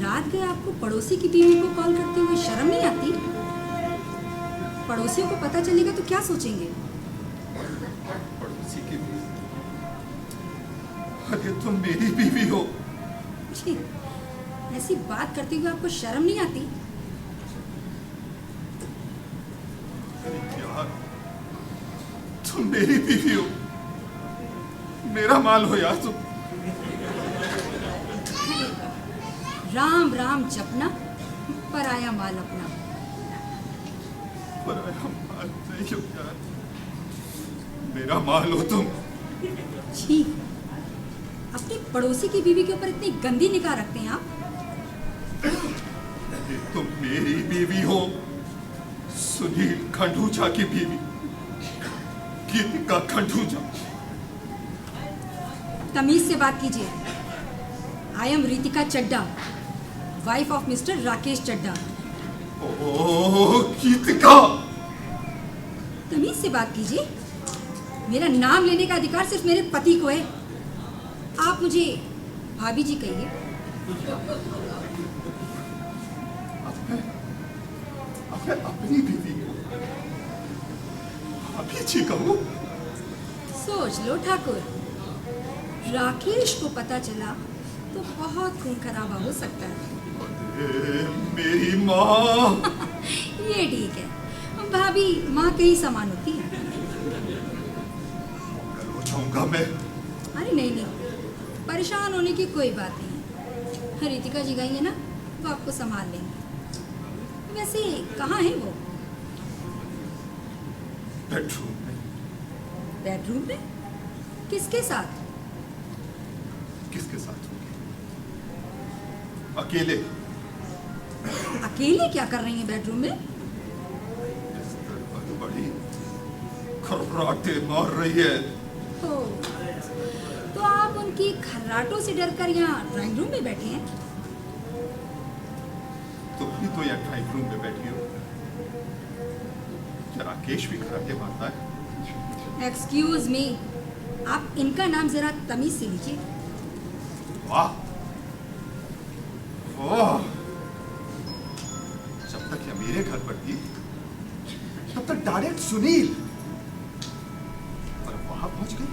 रात गए आपको पड़ोसी की बीवी को कॉल करते हुए शर्म नहीं आती? पड़ोसियों को पता चलेगा तो क्या सोचेंगे? पड़ोसी की बीवी? अरे तुम मेरी बीवी हो। जी, ऐसी बात करते हुए आपको शर्म नहीं आती? यार, तुम मेरी बीवी हो, मेरा माल हो यार तुम। राम राम जपना, पराया माल अपना। पराया माल नहीं हो यार, मेरा माल हो तुम। जी, अपनी पड़ोसी की बीवी के ऊपर इतनी गंदी निगाह रखते हैं आप? तुम मेरी बीवी हो, सुनील खंडूचा की बीवी, गीतिका खंडूचा। तमीज से बात कीजिए। I am Ritika Chadda, wife of mister Rakesh Chadda. Oh Geetika, तमीज से बात कीजिए। मेरा नाम लेने का अधिकार सिर्फ मेरे पति को है। आप मुझे भाभी जी कहिए। अब मैं अपनी बीवी को भाभी जी कहूँ? सोच लो ठाकुर, राकेश को पता चला तो बहुत खून खराबा हो सकता है। अरे मेरी माँ। ये ठीक है, भाभी माँ के ही समान होती है। हो जाऊंगा मैं। अरे नहीं नहीं, परेशान होने की कोई बात नहीं। रितिका जी गई है ना, वो आपको संभाल लेंगे। वैसे कहाँ है वो? बेडरूम में। बेडरूम में? किसके साथ? किसके साथ होगी? अकेले। अकेले क्या कर रही हैं बेडरूम में? बिस्तर पर बड़ी खर्राटे मार रही है। ओ, तो आप उनकी खर्राटों से डरकर यहाँ ड्राइंग रूम में बैठे हैं? तुम भी तो यहाँ ड्राइंग रूम में बैठी हो। क्या राकेश भी खर्राटे मारता है? एक्सक्यूज मी, आप इनका नाम जरा तमीज से लीजिए। वाह वाह, जब तक यह मेरे घर पर थी तब तक डायरेक्ट सुनील, और वहां पहुंच गई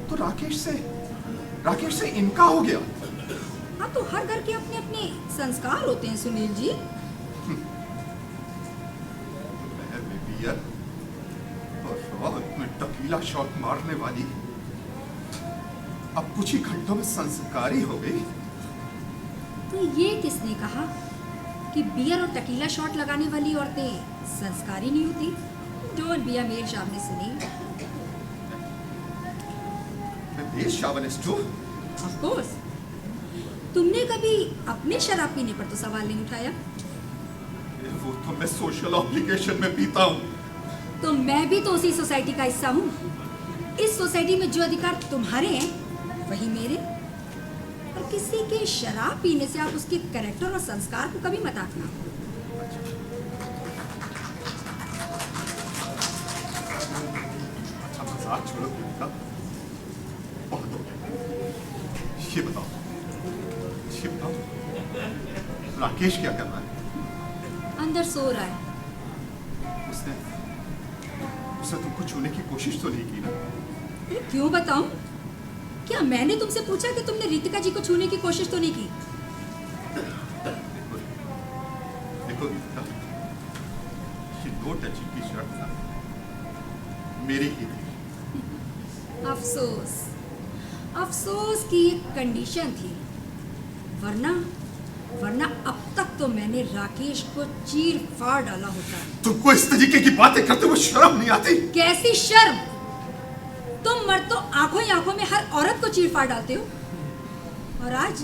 तो राकेश से इनका हो गया। हाँ, तो हर घर के अपने अपने संस्कार होते हैं सुनील जी। महल में बियर और रात में टकीला शॉट मारने वाली अब कुछ ही घंटों में संस्कारी हो गई। तो ये किसने कहा कि बियर और टकीला शॉट लगाने वाली औरतें संस्कारी नहीं होती? Don't be a male chauvinist. मैं मेल शॉविनिस्ट हूँ? Of course. तुमने कभी अपने शराब पीने पर तो सवाल नहीं उठाया? वो तो मैं सोशल ऑब्लिगेशन में पीता हूँ। तो मैं भी तो उसी सोसाइटी का हिस्सा हूँ। इस सोसाइटी में जो अधिकार तुम्हारे हैं वही मेरे। और किसी के शराब पीने से आप उसके कैरेक्टर और संस्कार को कभी मत आंकना। अच्छा मजाक छोड़ो गीतिका, बहुत हो गया। ये बताओ राकेश क्या कर रहा है? अंदर सो रहा है। उसने तुमको छूने की कोशिश तो नहीं की ना? अरे क्यों बताऊं? क्या मैंने तुमसे पूछा कि तुमने रितिका जी को छूने की कोशिश तो नहीं की? देखो रितिका, ये नो टचिंग की शर्त ना मेरी ही थी। अफसोस की एक कंडीशन थी, वरना अब तक तो मैंने राकेश को चीर फाड़ डाला होता। तुमको इस तरीके की बातें करते हुए शर्म नहीं आती? कैसी शर्म? तुम मर्द तो आंखों ही आंखों में हर औरत को चीर फाड़ डालते हो। और आज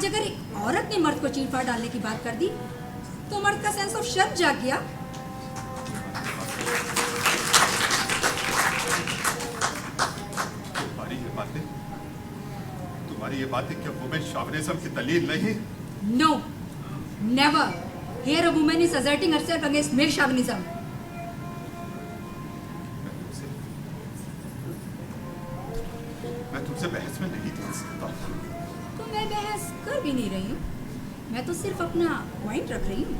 अगर एक औरत ने मर्द को चीर फाड़ डालने की बात कर दी तो मर्द का सेंस ऑफ शर्म जाग गया। तुम्हारी ये बातें क्या वुमेन शॉविनिज्म की दलील नहीं? No, never. Here a woman is asserting herself against male chauvinism. मैं तुमसे बहस में नहीं देख सकता। तुम मैं बहस कर भी नहीं रही हूँ, मैं तो सिर्फ अपना पॉइंट रख रही हूँ।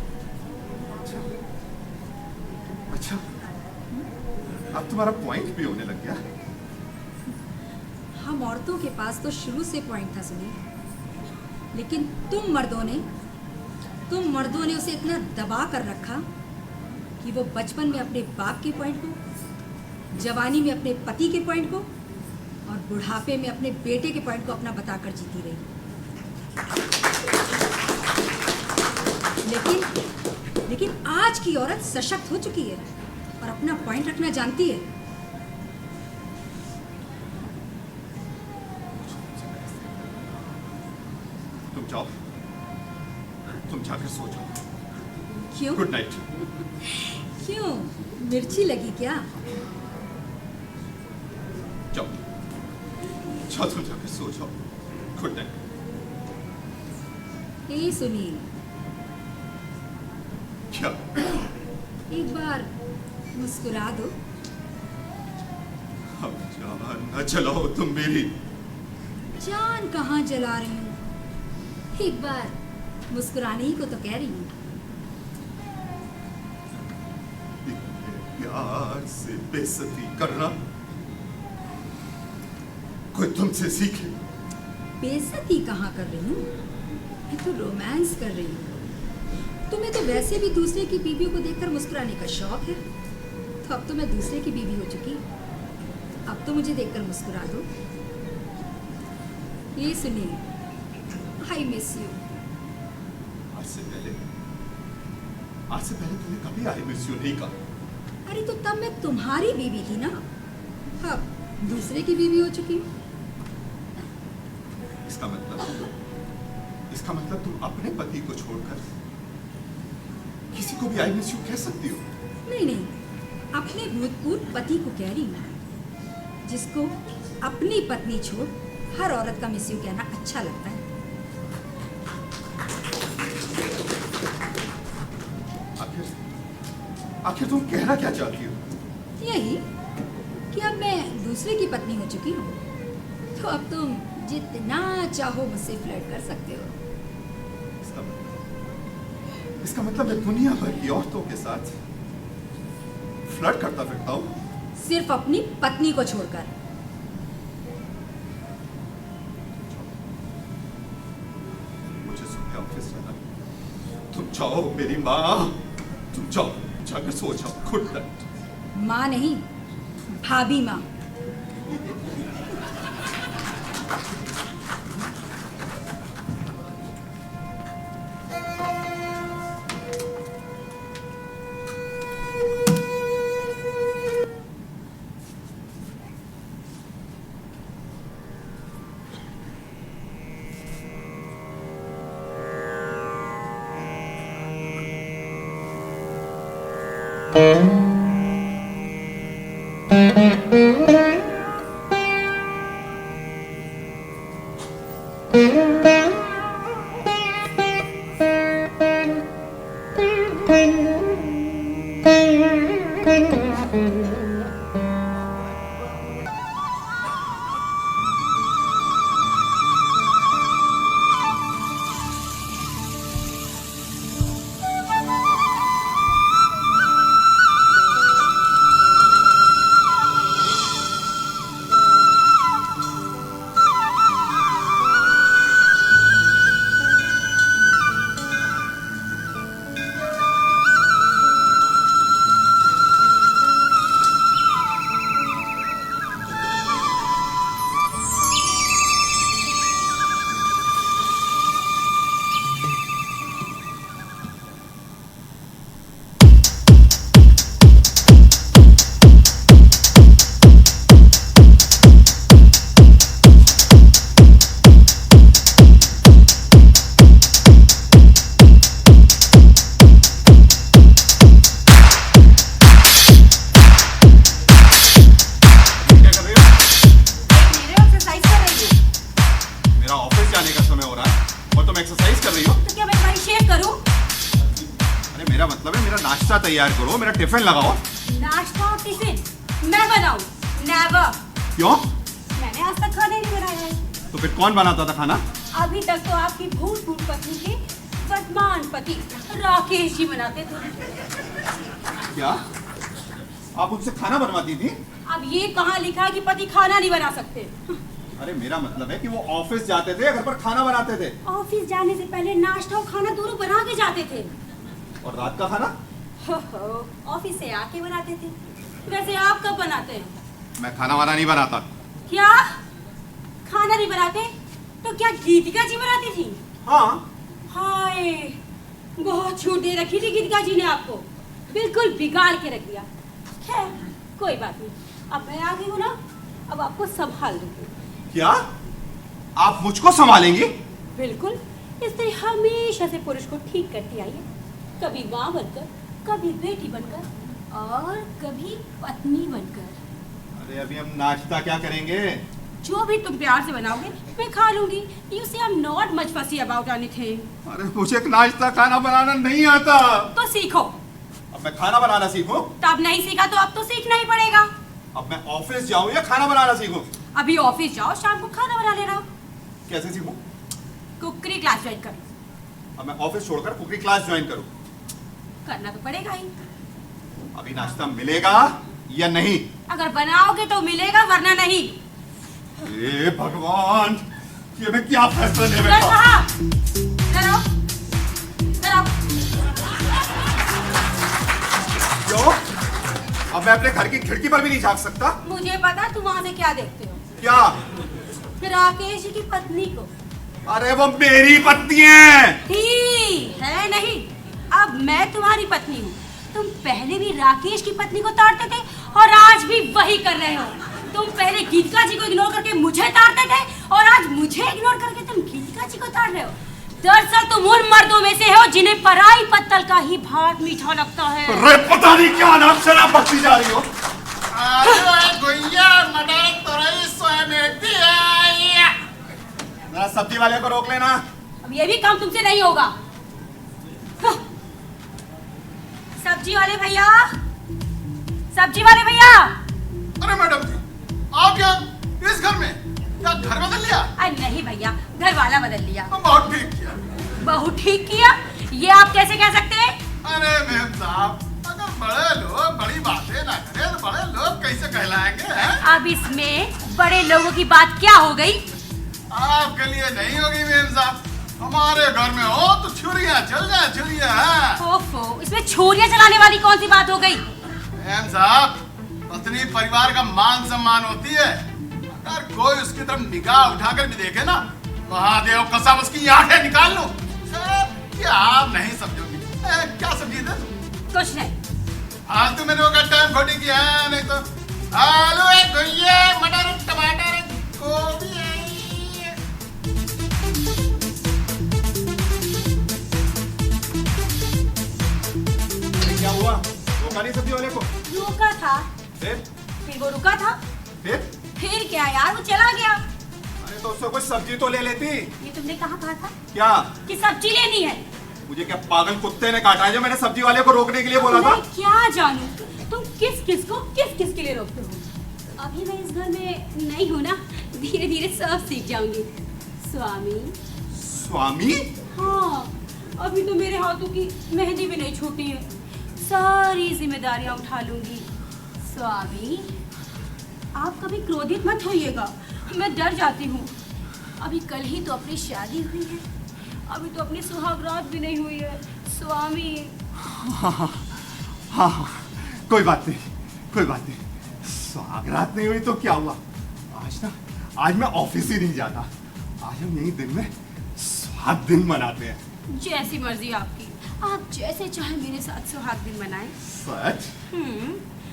अच्छा, अब तुम्हारा पॉइंट भी होने लग गया। हम औरतों के पास तो शुरू से पॉइंट था सुनील, लेकिन तुम मर्दों ने उसे इतना दबा कर रखा कि वो बचपन में अपने बाप के पॉइंट को, जवानी में अपने पति के पॉइंट को और बुढ़ापे में अपने बेटे के पॉइंट को अपना बताकर जीती रही। लेकिन आज की औरत सशक्त हो चुकी है और अपना पॉइंट रखना जानती है। तुम जाकर सो जाओ। क्यों? Good night. क्यों, मिर्ची लगी क्या? जाओ तुम जाकर सो जाओ। Good night. ए सुनील, क्या? एक बार मुस्कुरा दो। अब जान न जलाओ तुम मेरी। जान कहाँ जला रही हूँ, एक बार मुस्कुराने ही को तो कह रही हूँ। इतने प्यार से बेइज्जती करना कोई तुमसे सीखे। बेइज्जती कहाँ कर रही हूँ, मैं तो रोमांस कर रही हूँ। तुम्हें तो वैसे भी दूसरे की बीवियों को देखकर मुस्कुराने का शौक है, तो अब तो मैं दूसरे की बीवी हो चुकी, अब तो मुझे देखकर मुस्कुरा दो। ये सुनिए, आई मिस यू। आज से पहले तुमने कभी आई मिस यू नहीं कहा। अरे तो तब मैं तुम्हारी बीवी थी ना, अब दूसरे की बीवी हो चुकी हूँ। इसका मतलब तुम अपने पति को छोड़कर किसी को भी आई मिस यू कह सकती हो? नहीं, अपने भूतपूर्व पति को कह रही हूँ, जिसको अपनी पत्नी छोड़ हर औरत का मिस यू कहना अच्छा लगता है। आखिर तुम कहना क्या चाहती हो? यही कि अब मैं दूसरे की पत्नी हो चुकी हूँ, तो अब तुम जितना चाहो मुझसे फ्लर्ट कर सकते हो। इसका मतलब मैं दुनिया भर की औरतों के साथ फ्लर्ट करता फिरता हूँ, सिर्फ अपनी पत्नी को छोड़कर। मुझे सुबह ऑफिस जाना। तुम जाओ मेरी माँ, तुम जाओ, जाकर सो जाओ। Good night. माँ नहीं, भाभी माँ। नाश्ता तैयार करो, मेरा टिफिन लगाओ। नाश्ता और टिफिन मैं बनाऊं? नेवर। क्यों? मैंने आज तक खाना नहीं बनाया है। तो फिर कौन बनाता था खाना? अभी तक तो आपकी भूतपूर्व पत्नी के वर्तमान पति राकेश जी बनाते थे। क्या आप उनसे खाना बनवाती थी? अब ये कहाँ लिखा है कि पति खाना नहीं बना सकते? अरे मेरा मतलब है कि वो ऑफिस जाते थे, घर पर खाना बनाते थे। ऑफिस जाने से पहले नाश्ता और खाना दोनों बना के जाते थे। और रात का खाना? हो, ऑफिस से आके बनाते थे। वैसे आप कब बनाते हैं? मैं खाना वाना नहीं बनाता। क्या खाना नहीं बनाते? तो क्या गीतिका जी बनाती थी? हाँ। हाय, बहुत छूट दे रखी थी गीतिका जी ने आपको, बिल्कुल बिगाड़ के रख दिया। खैर कोई बात नहीं, अब मैं आ गई हूँ ना, अब आपको संभाल लूंगी। क्या आप मुझको संभालेंगी? बिल्कुल, स्त्री हमेशा से पुरुष को ठीक करती आई है, कभी माँ बनकर, कभी बेटी बनकर और कभी पत्नी बनकर। अरे अभी हम नाश्ता क्या करेंगे? जो भी तुम प्यार से बनाओगे मैं खा लूंगी। You see I'm not much fussy about anything. अरे मुझे नाश्ता खाना बनाना नहीं आता। तो सीखो। अब मैं खाना बनाना सीखूं? तब नहीं सीखा तो अब तो सीखना ही पड़ेगा। अब मैं ऑफिस जाऊं या खाना बनाना सीखूं? अभी ऑफिस जाओ, शाम को खाना बना लेना। कैसे सीखूं? कुकरी क्लास ज्वाइन करो। अब मैं ऑफिस छोड़कर कुकिंग क्लास ज्वाइन करूं? करना तो पड़ेगा ही। अभी नाश्ता मिलेगा या नहीं? अगर बनाओगे तो मिलेगा, वरना नहीं। हे भगवान, ये मैं क्या फैसला ले इधर बैठा? कहाँ? इधर आओ, इधर आओ। क्यों? अब मैं अपने घर की खिड़की पर भी नहीं झांक सकता? मुझे पता तुम वहां से क्या देखते हो। क्या? राकेश जी की पत्नी को। अरे वो मेरी पत्नी है। ही है नहीं, अब मैं तुम्हारी पत्नी हूँ। तुम पहले भी राकेश की पत्नी को ताड़ते थे और आज भी वही कर रहे हो। तुम पहले गीतिका जी को इग्नोर करके मुझे ताड़ते थे और आज मुझे इग्नोर करके तुम गीतिका जी को ताड़ रहे हो। दरअसल तुम उन मर्दों में से हो जिन्हें पराई पत्तल का ही भात मीठा लगता है। अरे पता नहीं क्या नाम शराब बकती जा रही हो। जरा सब्जी वाले को रोक लेना। अब ये भी काम तुमसे नहीं होगा। हाँ। सब्जी वाले भैया, सब्जी वाले भैया। अरे मैडम जी, आप यहाँ इस घर में क्या घर बदल लिया? अरे नहीं भैया, घर वाला बदल लिया। बहुत ठीक किया। बहुत ठीक किया, ये आप कैसे कह सकते हैं? अरे मेम साहब, अगर बड़े लोग बड़ी बातें ना करें तो बड़े लोग कैसे कहलाएंगे हैं? अब इसमें बड़े लोगों की बात क्या हो गई? आपके लिए नहीं होगी मेम साहब, हमारे घर में हो तो छुरियां चल जाए, छुरियां। ओफो, इसमें छोरियां चलाने वाली कौन सी बात हो गई? मेम साहब, पत्नी परिवार का मान सम्मान होती है। अगर कोई उसकी तरफ निगाह उठाकर भी देखे ना, महादेव कसम उसकी आंखें निकाल लो। क्या आप नहीं समझोगी? क्या समझी थे तुम? कुछ नहीं। आज तो मैंने वो टाइम खोटी किया है, नहीं तो आलू है, घुइया, मटर, टमाटर, गोभी है। क्या हुआ? रोका नहीं सब्जी वाले को? रुका था। फिर वो रुका था। फिर क्या यार, वो चला गया। अरे तो उससे कुछ सब्जी तो ले लेती। ये तुमने कहाँ कहा था? क्या? कि सब्जी लेनी है। मुझे क्या पागल कुत्ते ने काटा है जो मैंने सब्जी वाले को रोकने के लिए बोला था? मैं क्या जानूं तुम किस किस को किस किस के लिए रोकते हो। अभी मैं इस घर में नहीं हूँ ना, धीरे धीरे सब सीख जाऊंगी। स्वामी। स्वामी? हाँ, अभी तो मेरे हाथों की मेहंदी भी नहीं छूटी है, सारी जिम्मेदारियां उठा लूंगी। स्वामी, आप कभी क्रोधित मत होइएगा, मैं डर जाती हूँ। अभी कल ही तो अपनी शादी हुई है, अभी तो अपनी सुहागरात भी नहीं हुई है। स्वामी। हाँ, कोई बात नहीं, कोई बात नहीं। सुहागरात नहीं हुई तो क्या हुआ? आज मैं ऑफिस ही नहीं जाता। आज हम यही दिन में सुहाग दिन मनाते हैं। जैसी मर्जी आपकी, आप जैसे चाहे मेरे साथ सुहाग दिन मनाएं। सच?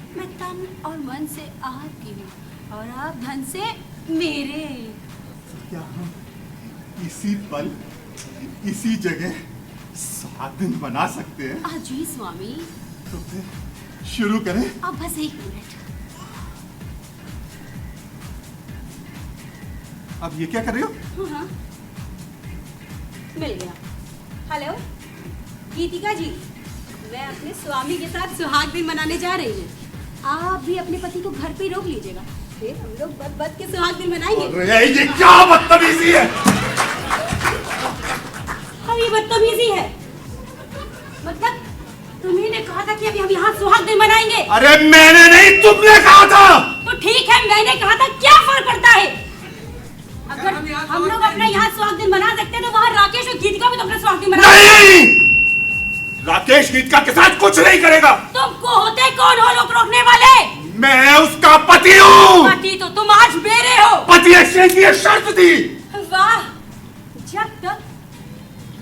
मैं तन और मन से आपकी हूँ और आप धन से मेरे। क्या हम इसी पल इसी जगह सुहाग दिन मना सकते हैं? जी स्वामी। तो फिर शुरू करें? अब बस 1 मिनट। अब ये क्या कर रही हो? हाँ, मिल गया। हेलो गीतिका जी, मैं अपने स्वामी के साथ सुहाग दिन मनाने जा रही हूँ। आप भी अपने पति को घर पे ही रोक लीजिएगा, फिर हम लोग बद के सुहाग दिन मनाएंगे। अरे ये क्या बदतमीजी है? मतलब ये बदतमीजी है। मतलब तुम्ही ने कहा था कि अभी हम यहाँ सुहाग दिन मनाएंगे। अरे मैंने नहीं, तुमने कहा था। तो ठीक है, मैंने कहा था, क्या फर्क पड़ता है? अगर हम लोग अपना यहाँ सुहाग दिन मना सकते तो वहाँ राकेश और गीतिका भी तो अपना सुहाग दिन मना। नहीं, राकेश गीतिका के साथ कुछ नहीं करेगा। तुमको होते कौन हो लोग रोकने वाले? मैं उसका पति हूँ। पति तो तुम आज मेरे हो। पति एक्सचेंज की शर्त थी। वाह, जब तक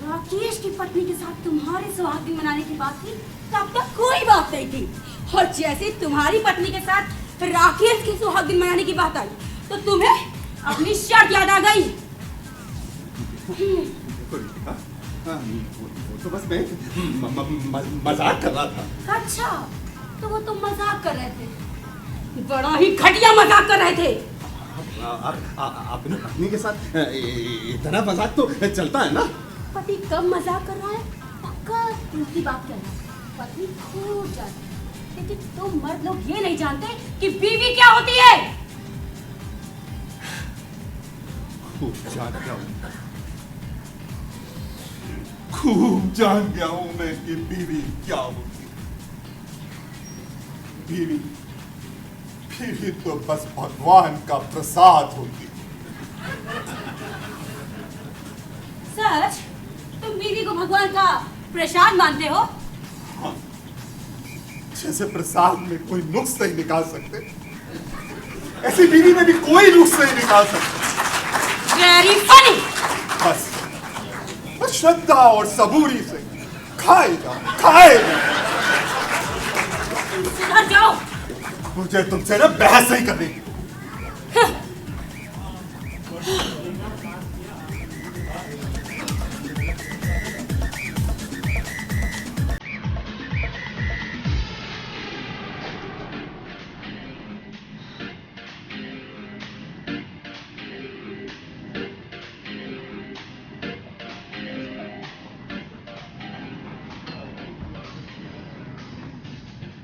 राकेश की पत्नी के साथ तुम्हारे सुहाग दिन मनाने की बात थी तब तक कोई बात नहीं थी, और जैसे तुम्हारी पत्नी के साथ राकेश के सुहाग दिन मनाने की बात आई तो तुम्हें अपनी शर्त याद आ गई। देखो रितिका, वो तो बस मैं मजाक कर रहा था। अच्छा, तो वो तुम मजाक कर रहे थे, बड़ा ही घटिया मजाक कर रहे थे। अपनी पत्नी के साथ इतना मजाक तो चलता है ना। पति कब मजाक कर रहा है, पक्का दिल की बात कर रहा है। पत्नी खूब जानती है, लेकिन तुम मर्द लोग ये नहीं जानते कि बीवी क्या होती है। खूब जान गया हूँ, खूब जान गया हूँ मैं कि बीवी क्या होती है। बीवी बीवी तो बस भगवान का प्रसाद होती है। सच? तुम बीवी को भगवान का प्रसाद मानते हो? हाँ, जैसे प्रसाद में कोई नुक्स नहीं निकाल सकते, ऐसी बीवी में भी कोई नुक्स नहीं निकाल सकते। Very funny. बस श्रद्धा और सबूरी से खाएगा खाएगा। सुधर जाओ। मुझे तुमसे ना बहस नहीं करनी।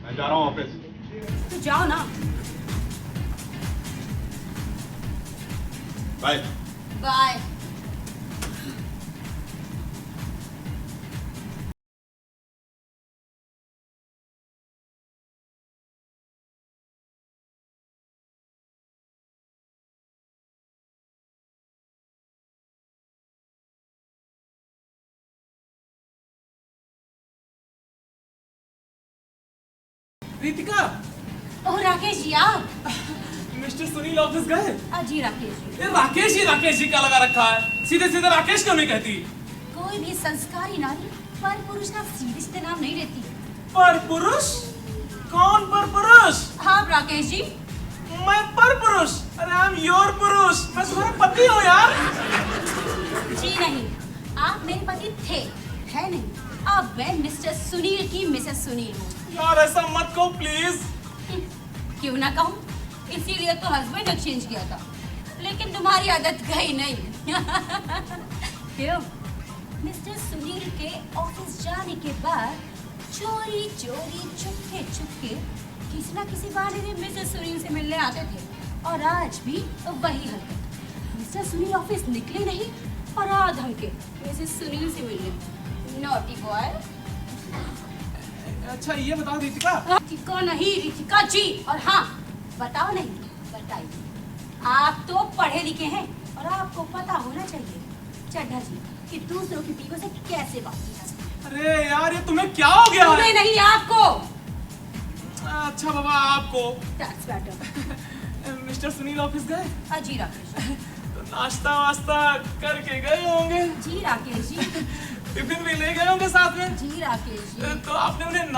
मैं जा रहा हूँ ऑफिस। तो जाओ ना। Bye bye. Ritika, oh Rakesh ji, आप? मिस्टर सुनील ऑफिस गए? जी राकेश जी। ये राकेश जी क्या लगा रखा है? सीधे सीधे राकेश क्यों नहीं कहती? कोई भी संस्कारी नारी पर पुरुष ना सीधे सीधे नाम नहीं लेती। पर पुरुष? कौन पर पुरुष? हाँ राकेश जी। मैं पर पुरुष? अरे आई एम योर पुरुष, मैं तुम्हारा पति हूँ यार। जी नहीं, आप मेरे पति थे, है नहीं। अब मैं मिस्टर सुनील की मिसेस सुनील हूँ। यार ऐसा मत कहो प्लीज। क्यों ना कहूँ, इसीलिए तो हस्बैंड एक्सचेंज किया था, लेकिन तुम्हारी आदत गई नहीं। क्यों? मिस्टर सुनील के ऑफिस जाने के बाद चोरी चोरी चुपके चुपके किसी ना किसी बहाने में मिस्टर सुनील से मिलने आते थे, और आज भी वही हरकत। मिस्टर सुनील ऑफिस निकले नहीं और आधम के मिसेस सुनील से मिलने। Naughty boy. अच्छा ये बताओ रितिका। रितिका नहीं, रितिका जी। और हाँ, बताओ नहीं, बताइए। आप तो पढ़े लिखे हैं और आपको पता होना चाहिए, चड्ढा जी, कि दूसरों की बीवियों से कैसे बात की जाती है। अरे यार ये तुम्हें क्या हो गया है? तुम्हें नहीं, आपको। अच्छा बाबा आपको। That's better। Mister Sunil office गए? जी राकेश। तो नाश्ता वास्ता करके गए होंगे। जी राकेश जी। टिफिन भी ले गए होंगे साथ में। जी राकेश जी। तो आपने उन्हें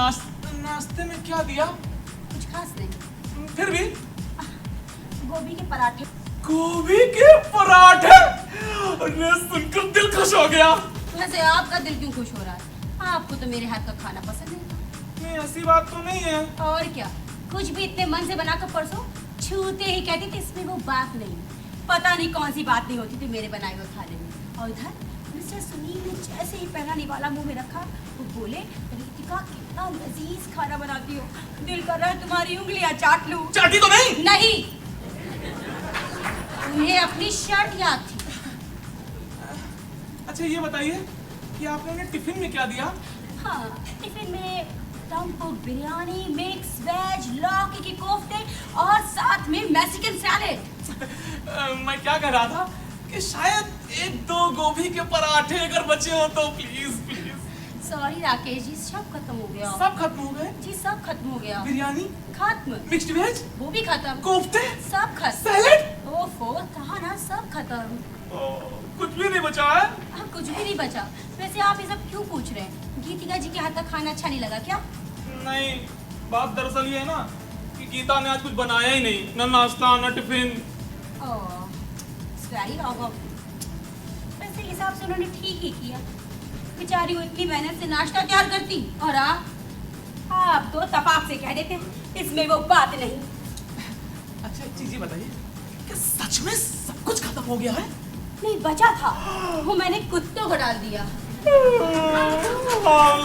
नाश्ते में क्या दिया? कुछ खास नहीं, फिर भी गोभी के पराठे। गोभी के पराठे? अरे सुनकर दिल खुश हो गया। वैसे आपका दिल क्यों खुश हो रहा है? आपको तो मेरे हाथ का खाना पसंद नहीं। नहीं ऐसी बात तो नहीं है। और क्या, कुछ भी इतने मन से बनाकर परसों छूते ही कहती थी इसमें वो बात नहीं। पता नहीं कौन सी बात नहीं होती थी मेरे बनाए हुए खाने में। और इधर मिस्टर सुनील ने जैसे ही पहला निवाला मुंह में रखा, वो बोले, रितिका कितना लजीज खाना बनाती हो, दिल कर रहा है तुम्हारी उंगलियां चाट लूं। चाटी तो नहीं? नहीं, उन्हें अपनी शर्ट याद थी। अच्छा ये बताइए कि आपने उन्हें टिफिन में क्या दिया? हाँ, टिफिन में दम बिरयानी, मिक्स वेज, लौकी के कोफ्ते और साथ में मैक्सिकन सैलेड। मैं क्या कह रहा था कि शायद 1-2 गोभी के पराठे अगर बचे हो तो please please. Sorry Rakesh ji, सब खत्म हो गया। सब खत्म हो गए? जी सब खत्म हो गया। बिरयानी, खत्म। मिक्स्ड वेज, वो भी खत्म। कोफ्ते, सब खत्म। सैलेड, ओफो, कहा ना सब खत्म। कुछ भी नहीं बचा है। हाँ, कुछ भी नहीं बचा। वैसे आप ये सब क्यों पूछ रहे हैं? गीतिका जी के हाथ का खाना अच्छा नहीं लगा क्या? नहीं, बात दरअसल ये है ना कि गीता ने आज कुछ बनाया ही नहीं, ना नाश्ता ना टिफिन। Very wrong. वैसे हिसाब से उन्होंने ठीक ही किया। बेचारी वो इतनी मेहनत से नाश्ता तैयार करती और आप तो तपाक से कह देते इसमें वो बात नहीं। अच्छा एक चीज ये बताइए, क्या सच में सब कुछ खत्म हो गया है? नहीं बचा था, वो मैंने कुत्तों को डाल दिया।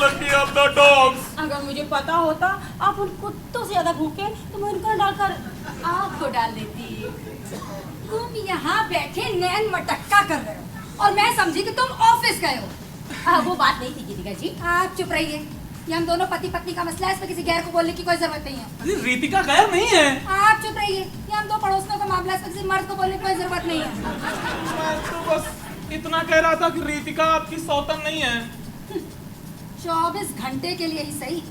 Lucky of the dogs. अगर मुझे पता होता आप उन कुत्तों से ज्यादा भूखे तो मैं उनको डालकर आपको डाल देती। तुम यहाँ बैठे नैन मटक्का कर रहे हो और मैं समझी कि तुम ऑफिस गए हो। वो बात नहीं थी गीतिका जी। आप चुप रहिए, ये हम दोनों पति पत्नी का मसला है, इसमें किसी गैर को बोलने की कोई जरूरत नहीं है। अरे रीतिका गैर नहीं है। आप चुप रहिए, ये हम दो पड़ोसियों का मामला है, इसमें किसी मर्द को बोलने की कोई जरूरत नहीं है। मैं तो बस इतना कह रहा था कि रीतिका आपकी सौतन नहीं है। 24 घंटे के लिए ही सही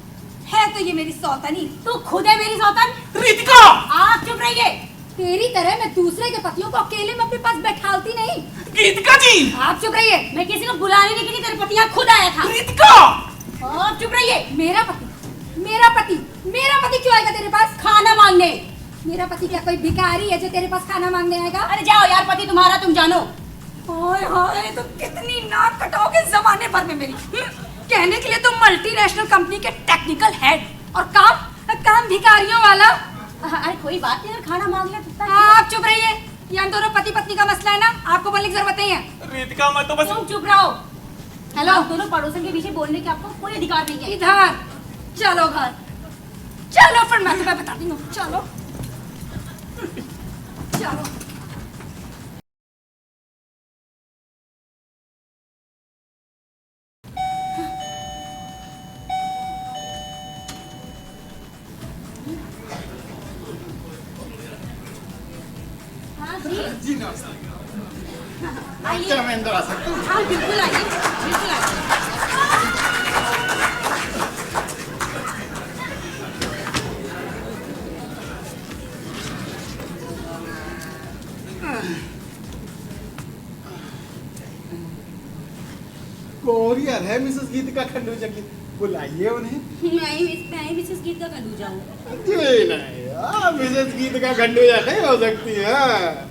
है तो ये मेरी सौतनी। तू खुद है मेरी सौतन। रीतिका! आप चुप रहिए। तेरी तरह मैं दूसरे के पतियों को अकेले में अपने पास बैठालती नहीं। गीतिका जी! आप चुप रहिए। मैं किसी को बुलाने के लिए तेरे पति यहाँ खुद आया था। रीतिका! आप चुप रहिए। मेरा पति क्यों आएगा तेरे पास खाना मांगने? मेरा पति क्या कोई भिखारी है जो तेरे पास खाना मांगने आएगा? अरे जाओ यार, पति तुम्हारा तुम जानो। हाय हाय, तो कितनी नाक कटाओगे जमाने भर में मेरी। कहने के लिए तुम मल्टीनेशनल कंपनी के टेक्निकल हेड और काम भिखारियों वाला। अरे कोई बात नहीं, खाना मांग ले। आप चुप रहिए, ये हम दोनों पति पत्नी का मसला है ना, आपको बोलने की जरूरत नहीं है। रीतिका मैं तो बस तुम चुप रहो। हेलो, आप दोनों पड़ोसन के पीछे बोलने का आपको कोई अधिकार नहीं है। इधर चलो घर, चलो फिर मैं तुम्हें बताती हूँ। चलो चलो। हाँ जी, जी नमस्ते। आइए। क्या मैं अंदर आ सकता हूँ? हाँ बिल्कुल आइए, बिल्कुल आइए। कोरियर है मिसेस गीतिका खंडूजा की, बुलाइए उन्हें। मैं ही मिसेस गीत का खंडूजा हूँ। जी नहीं, मिसेस गीतिका खंडूजा नहीं हो सकती है।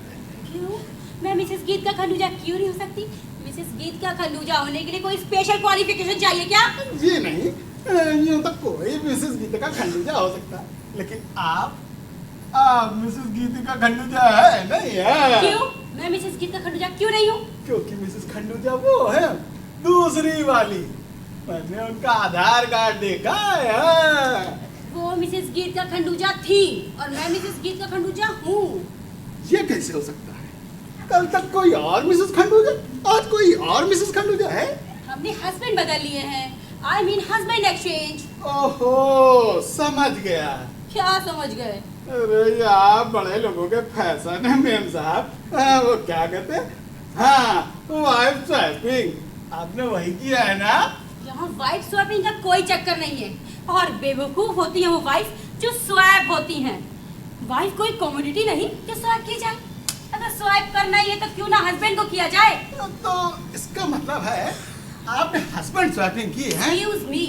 क्यों? मैं मिसेस गीत का खंडूजा क्यों नहीं हो सकती? मिसेस गीत का खंडूजा होने के लिए कोई स्पेशल क्वालिफिकेशन चाहिए क्या? जी नहीं, यूं तो कोई मिसेस गीतिका खंडूजा हो सकता है, लेकिन आप मिसेस गीतिका खंडूजा है नहीं है? क्यों? मैं मिसेस गीत का खंडूजा क्यों नहीं हूँ? क्योंकि मिसेस खंडूजा वो है दूसरी वाली, मैंने उनका आधार कार्ड देखा है। वो मिसेस गीत का खंडूजा थी और मैं मिसेस गीत का खंडूजा हूँ। ये कैसे हो सकता है? कल तक कोई और मिसेस खंडूजा, आज कोई और मिसेस खंडूजा है। हमने हस्बैंड बदल लिए हैं। I mean husband exchange. ओहो, समझ गया। क्या समझ गए? अरे ये आप बड़े लोगों के फैशन है मेम साहब। वो क्या कहते हैं, हाँ वाइफ स्वैपिंग, आपने वही किया है ना? यहाँ वाइफ स्वैपिंग का कोई चक्कर नहीं है और बेवकूफ होती है वो वाइफ जो स्वैप होती हैं। वाइफ कोई कमोडिटी नहीं कि स्वैप की जाए। अगर स्वैप करना ही है तो क्यों ना हस्बैंड को किया जाए? तो इसका मतलब है आपने हस्बैंड स्वैपिंग की है? Excuse me,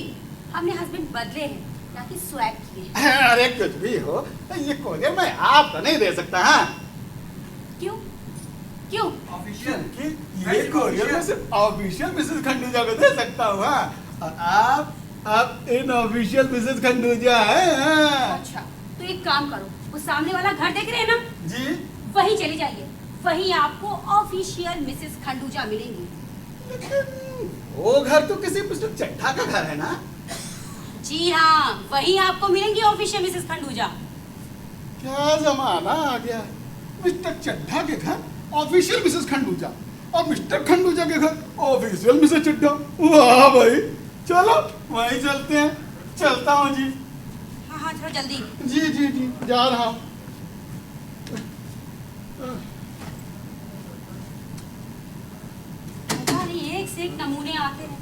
हमने हस्बैंड बदले हैं ना कि स्वैप किए। अरे कुछ भी हो, ये कोरियर मैं आपको नहीं दे सकता। हाँ क्यों? क्यों? कि ये कोरियर मैं सिर्फ ऑफिशियल मिसेस खंडूजा को दे सकता हूँ। हाँ, और आप इन ऑफिशियल मिसेस खंडूजा हैं। अच्छा, तो एक काम करो, वो सामने वाला घर देख रहे हैं ना, जी, वहीं चले जाइए। वहीं आपको ऑफिशियल मिसेस खंडूजा मिलेंगी। लेकिन वो घर तो किसी मिस्टर चड्ढा का घर है ना? जी हाँ, वहीं आपको मिलेंगी ऑफिशियल मिसेस खंडूजा। क्या जमाना आ गया, मिस्टर चड्ढा के घर ऑफिशियल मिसेस खंडूजा। और मिस्टर खंडूजा के घर ऑफिशियल मिसेस चड्ढा। वाह भाई, चलो वहीं चलते हैं। चलता हूँ जी। हाँ हाँ थोड़ा जल्दी। जी जी जी, जा रहा हूँ। पता नहीं एक से एक नमूने आते हैं।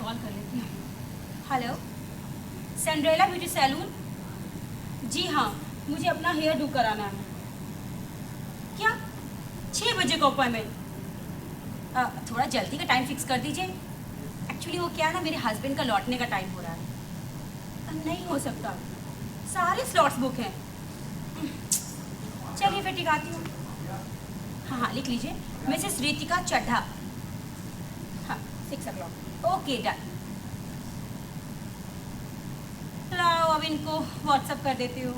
कॉल कर लेती हूँ। Hello, Cinderella beauty salon? जी हाँ, मुझे अपना हेयर डू कराना है। क्या 6 बजे का अपॉइंटमेंट? थोड़ा जल्दी का टाइम फिक्स कर दीजिए। एक्चुअली वो क्या है ना, मेरे हस्बैंड का लौटने का टाइम हो रहा है। नहीं हो सकता, सारे स्लॉट्स बुक हैं। चलिए फिर ठीक आती हूँ। हाँ हाँ लिख लीजिए, मिसेस रितिका चड्ढा। हाँ 6 o'clock। Okay done. लाओ अब इनको व्हाट्सएप कर देती हूँ।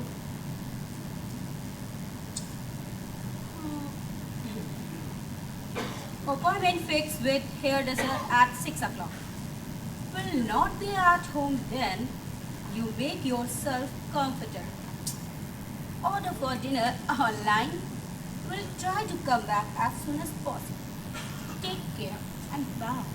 Appointment fixed with hairdresser at 6 o'clock. Will not be at home then. You make yourself comfortable. Order for dinner online. Will try to come back as soon as possible. Take care and bye.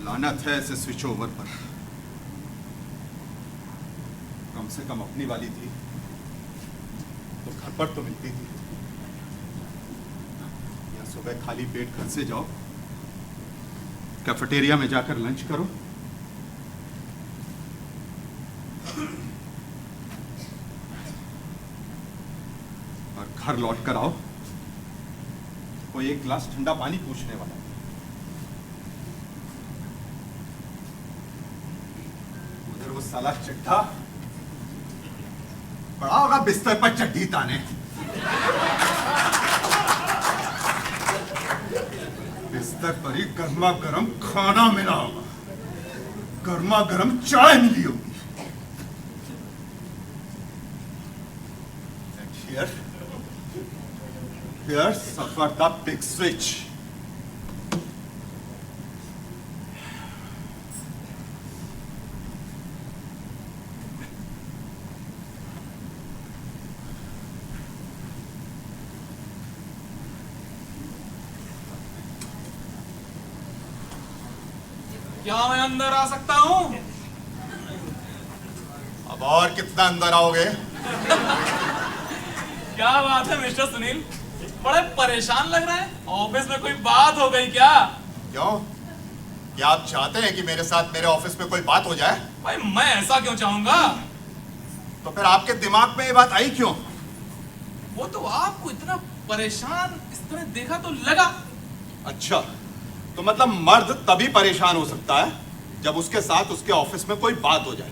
लानत है ऐसे switch over पर। कम से कम अपनी वाली थी तो घर पर तो मिलती थी, या सुबह खाली पेट घर से जाओ, कैफेटेरिया में जाकर लंच करो, और घर लौट कर आओ कोई एक गिलास ठंडा पानी पूछने वाला। उधर वो साला चड्ढा पड़ा होगा बिस्तर पर चड्ढी ताने। बिस्तर पर ही गर्मा गर्म खाना मिला होगा, गर्मा गर्म चाय मिली होगी। Here suffered the big switch. क्या मैं अंदर आ सकता हूँ? अब और कितना अंदर आओगे? क्या बात है मिस्टर सुनील, बड़े परेशान लग रहे हैं। ऑफिस में कोई बात हो गई क्या? क्यों? क्या आप चाहते हैं कि मेरे साथ मेरे ऑफिस में कोई बात हो जाए? भाई मैं ऐसा क्यों चाहूंगा? तो फिर आपके दिमाग में ये बात आई क्यों? वो तो आपको इतना परेशान इस तरह देखा तो लगा। अच्छा, तो मतलब मर्द तभी परेशान हो सकता है जब उसके साथ उसके ऑफिस में कोई बात हो जाए।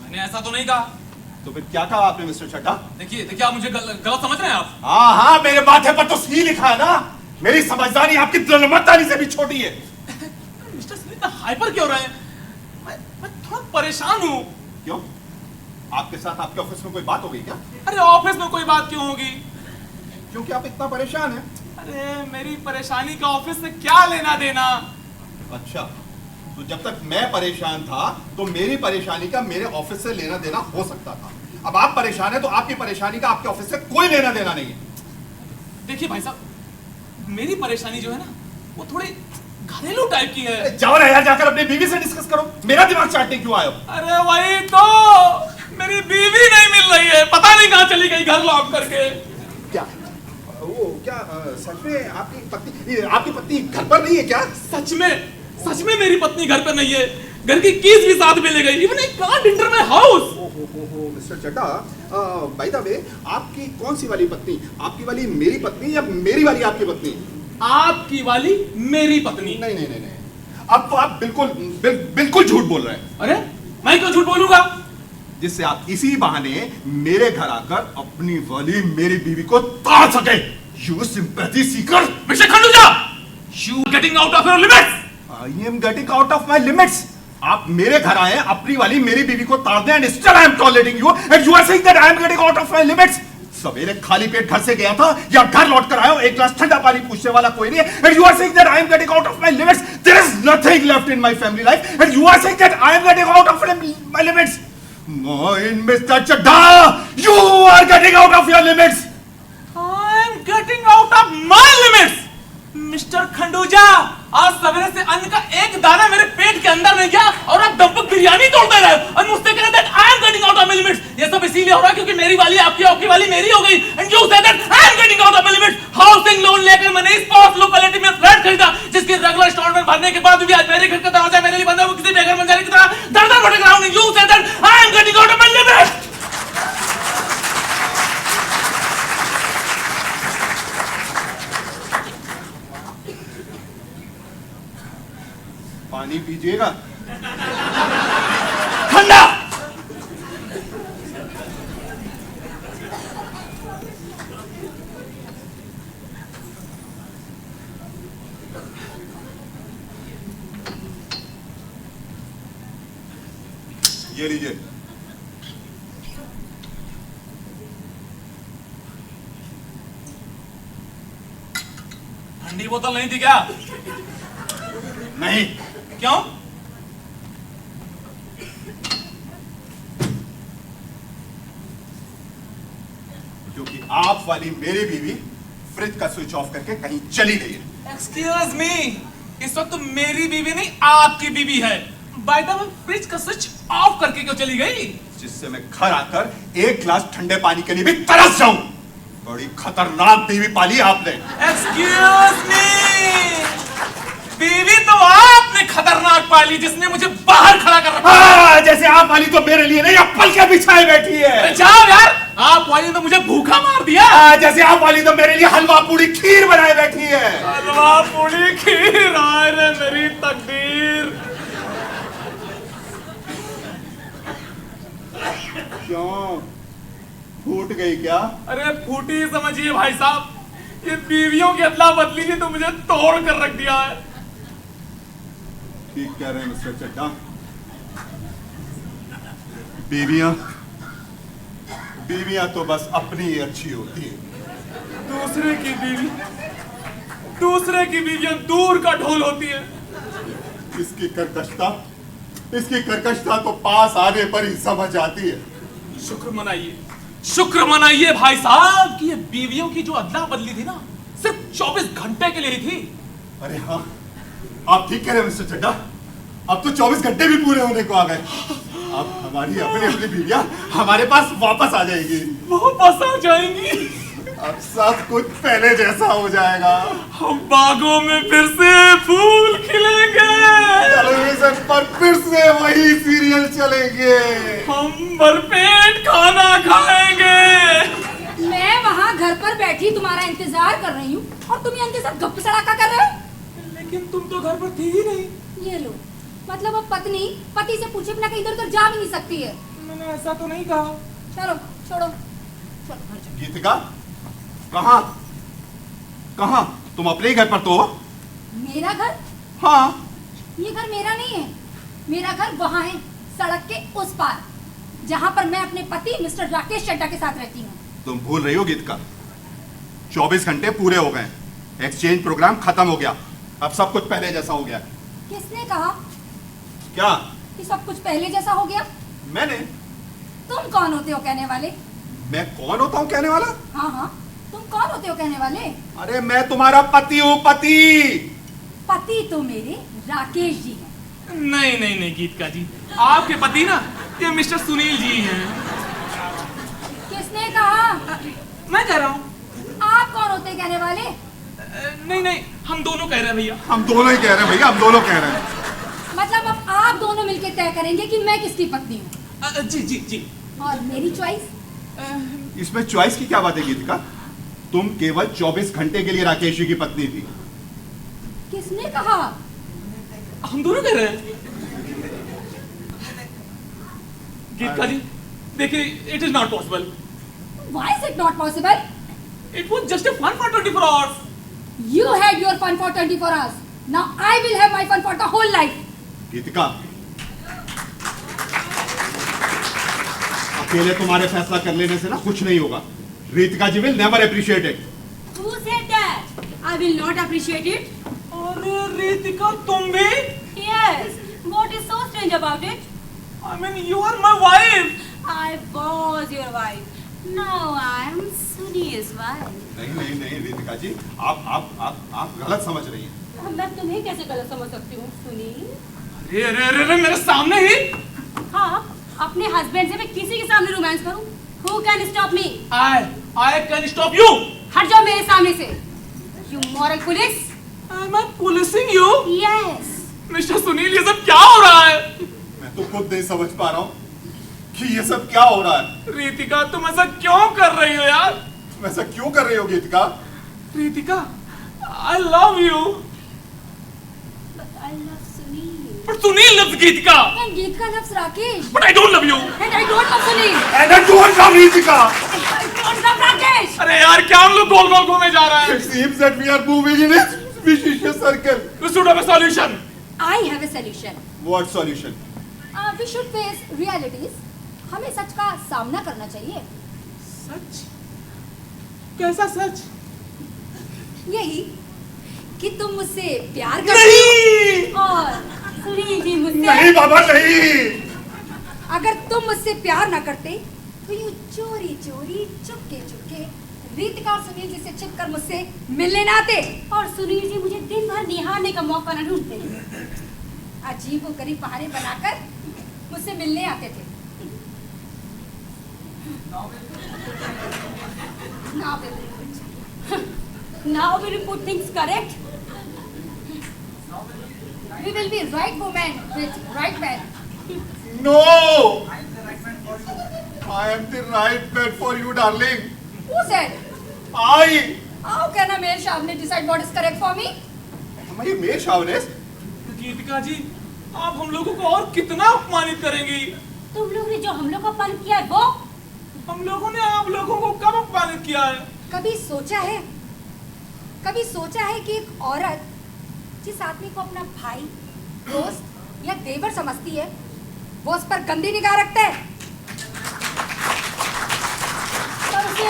मैंने ऐसा तो नहीं कहा। तो फिर क्या कहा आपने मिस्टर चड्ढा? देखिए आप मुझे गलत समझ रहे हैं आप। हाँ हाँ, मेरे माथे पर तो सी लिखा है ना। मेरी समझदारी आपकी दिलमतानी से भी छोटी है। मिस्टर सुनील हाइपर क्यों रहे हैं? मैं थोड़ा परेशान हूँ। क्यों? आपके साथ आपके ऑफिस में कोई बात हो गई क्या? अरे ऑफिस में कोई बात क्यों होगी? क्योंकि आप इतना परेशान हैं। अरे मेरी परेशानी का ऑफिस से क्या लेना देना? अच्छा, तो जब तक मैं परेशान था तो मेरी परेशानी का मेरे ऑफिस से लेना देना हो सकता था। अब आप परेशान हैं तो आपकी परेशानी का आपके ऑफिस से कोई लेना देना नहीं है। देखिए भाई साहब, मेरी परेशानी जो है ना वो थोड़ी घरेलू टाइप की है। जाओ ना यार, जाकर अपनी बीवी से डिस्कस करो, मेरा दिमाग चाटने क्यों आए हो? अरे वही तो, मेरी बीवी नहीं मिल रही है, पता नहीं कहाँ चली गई घर लॉक करके। क्या वो क्या सच में आपकी पत्नी घर पर नहीं है क्या? सच में मेरी पत्नी घर पर नहीं है। घर की कीज भी साथ में ले गई, इवन एक कार इंटर माय हाउस। ओहो mister Chadha, by the way आपकी कौन सी वाली पत्नी? आपकी वाली मेरी पत्नी या मेरी वाली आपकी पत्नी? आपकी वाली मेरी पत्नी। नहीं, अब तो आप बिल्कुल झूठ बोल रहे हैं। अरे मैं क्यों झूठ बोलूंगा? जिससे आप इसी बहाने मेरे घर आकर अपनी वाली मेरी बीवी को ताड़ सके। You sympathy seeker! Mister Khanduja, you getting out of your limits? I am getting out of my limits. आप मेरे घर आए अपनी वाली मेरी बीवी को ताड़ दें and still I am tolerating you and you are saying that I am getting out of my limits. सवेरे खाली पेट घर से गया था या घर लौट कर आया हो, एक गिलास ठंडा पानी पूछने वाला कोई नहीं है and you are saying that I am getting out of my limits. There is nothing left in my family life and you are saying that I am getting out of my limits. Mr. Chadda, you are getting out of your limits. I am getting out of my limits. Mister Khanduja, आज सवेरे से अन्न का एक दाना मेरे पेट के अंदर नहीं गया और आप दबक बिरयानी तोड़ते रहे और मुझसे कह रहे that I am getting out of my limits. ये सब इसीलिए हो रहा है क्योंकि मेरी वाली आपकी वाली मेरी हो गई and you said that I am getting out of my limits. Housing loan लेकर मैंने इस पॉश लोकेलिटी में फ्लैट खरीदा जिसके रेगुलर इंस्टॉलमेंट भरने के बाद भी आज मेरे घर का दरवाजा मेरे लिए बंद है, वो किसी बेघर बंजारे की तरह दर-दर भटक रहा हूं। You said that I am getting out of my limits. पानी पीजिएगा। ठंडा। ये लीजिए। ठंडी बोतल नहीं थी क्या? नहीं। क्यों? क्योंकि आप वाली मेरी बीवी फ्रिज का स्विच ऑफ करके कहीं चली गई है। एक्सक्यूज मी, इस वक्त तो मेरी बीवी नहीं आपकी बीवी है। बाय द वे, फ्रिज का स्विच ऑफ करके क्यों चली गई? जिससे मैं घर आकर एक गिलास ठंडे पानी के लिए भी तरस जाऊं। बड़ी खतरनाक बीवी पाली आपने। एक्सक्यूज मी, बीवी तो आपने खतरनाक पाली जिसने मुझे बाहर खड़ा कर रखा। जैसे आप वाली तो मेरे लिए नहीं अप्पल के बिछाए बैठी है। जाओ यार, आप वाली ने तो मुझे भूखा मार दिया। जैसे आप वाली तो मेरे लिए हलवा पूरी खीर बनाए बैठी है। हलवा पूरी खीर, आए रे मेरी तकदीर। क्यों फूट गई क्या? अरे फूटी समझिए भाई साहब, ये बीवियों की अदला बदली ने तो मुझे तोड़ कर रख दिया है। ठीक कह रहे हैं मिस्टर चड्डा। बीवियां तो बस अपनी ही अच्छी होती है। दूसरे की बीवियां दूर का ढोल होती है। इसकी कर्कशता तो पास आने पर ही समझ आती है। शुक्र मनाइए भाई साहब कि ये बीवियों की जो अदला बदली थी ना सिर्फ 24 घंटे के लिए ही थी। अरे हाँ, आप ठीक कह रहे हैं मिस्टर चड्डा। अब तो 24 घंटे भी पूरे होने को आ गए। अब हमारी अपनी बीवियां हमारे पास वापस आ जाएगी। वापस आ जाएंगी। अब सब कुछ पहले जैसा हो जाएगा। हम बागों में फिर से फूल खिलेंगे। टेलीविजन पर फिर से वही सीरियल चलेंगे। हम भरपेट खाना खाएंगे। मैं वहाँ घर पर बैठी तुम्हारा इंतजार कर रही हूँ और तुम यहाँ के साथ गप सड़ाका कर रहे हो। लेकिन तुम तो घर पर थी ही नहीं। ये लो, मतलब अब पत्नी पति से पूछे बिना कहीं इधर उधर जा भी नहीं सकती है। मैंने ऐसा तो नहीं कहा। चलो छोड़ो, चलो घर चलो। गीतिका, कहाँ? तुम अपने ही घर पर तो हो। मेरा घर? हाँ। ये घर मेरा नहीं है। मेरा घर वहाँ है, सड़क के उस पार, जहाँ पर मैं अपने पति मिस्टर राकेश चड्डा के साथ रहती हूँ। तुम भूल रही हो गीतिका, 24 घंटे पूरे हो गए। एक्सचेंज प्रोग्राम खत्म हो गया। अब सब कुछ पहले जैसा हो गया। किसने कहा? क्या? कि सब कुछ पहले जैसा हो गया? मैंने? तुम कौन होते हो कहने वाले? मैं कौन होता हूँ कहने वाला? हाँ हाँ, तुम कौन होते हो कहने वाले? अरे मैं तुम्हारा पति हूँ, पति। पति तो मेरे राकेश जी हैं। नहीं नहीं नहीं गीतिका जी, आपके पति ना ये मिस्टर सुनील जी हैं। किसने कहा? मैं कह रहा हूँ। आप कौन होते कहने वाले? नहीं नहीं, हम दोनों कह रहे हैं भैया। हम दोनों ही कह रहे हैं भैया, हम दोनों कह रहे हैं। मतलब अब आप दोनों मिलके तय करेंगे कि मैं किसकी पत्नी हूँ? जी जी जी। और मेरी चॉइस? इसमें चॉइस की क्या बात है गीतिका? तुम केवल 24 घंटे के लिए राकेश जी की पत्नी थी। किसने कहा? हम दोनों कह रहे हैं। गीतिका जी देखिए, it is not possible. Why is it not possible? It was just a fun for 24 hours. You had your fun for 24 hours. Now I will have my fun for the whole life. गीतिका, अकेले तुम्हारे फैसला कर लेने से ना कुछ नहीं होगा। रीतिका जी will never appreciate it. Who said that? I will not appreciate it. अरे रीतिका, तुम भी? Yes. What is so strange about it? I mean, you are my wife. I was your wife. Now I am Sunil's wife. नहीं नहीं नहीं रीतिका जी, आप गलत समझ रही हैं। मैं तुम्हें कैसे गलत समझ सकती हूँ सुनील? अरे अरे अरे अरे, मेरे सामने ही? हाँ, अपने हस्बैंड से मैं किसी के सामने रोमांस करूँ? Who can stop me? I can stop you. हट जाओ मेरे सामने से. You moral police? Am I policing you? Yes. Mister Sunil, ये सब क्या हो रहा है? मैं तो खुद नहीं समझ पा रहा हूँ कि ये सब क्या हो रहा है। रीतिका, तुम ऐसा क्यों कर रही हो यार? तुम ऐसा क्यों कर रही हो गीतिका? Ritika, I love you. But I love Sunil. But Sunil loves Geetika. And Geetika loves Rakesh. But I don't love you. And I don't love Sunil. And I don't love Ritika. I don't love Rakesh. अरे यार, क्या हम लोग गोल गोल घूमे जा रहे हैं? It seems that we are moving in a vicious circle. We should have a solution. I have a solution. What solution? We should face realities. हमें सच का सामना करना चाहिए. सच? कैसा सच? यही कि तुम मुझसे प्यार करते नहीं! हो और सुनील जी मुझसे. नहीं बाबा नहीं। अगर तुम मुझसे प्यार ना करते तो यूं चोरी चोरी चुपके चुपके रीतिका और सुनील जी से छिपकर मुझसे मिलने ना आते. और सुनील जी मुझे दिन भर निहारने का मौका न ढूंढते. अजीब व गरीब बहाने बनाकर मुझसे मिलने आते थे. Now will you put things correct? We will be right woman with right man. No. I am the right man for you, darling. Who said? I. How can a male chauvinist decide what is correct for me? हमारी mail शावनेस? गीतिका जी, आप हम लोगों को और कितना अपमानित करेंगी? तुम लोग ने जो हम लोग को अपमान किया है वो? हम लोगों ने आप लोगों को कब अपमानित किया है? कभी सोचा है कि एक औरत जिस आदमी को अपना भाई, दोस्त या देवर समझती है, वो उस पर गंदी निगाह रखता है. और उसे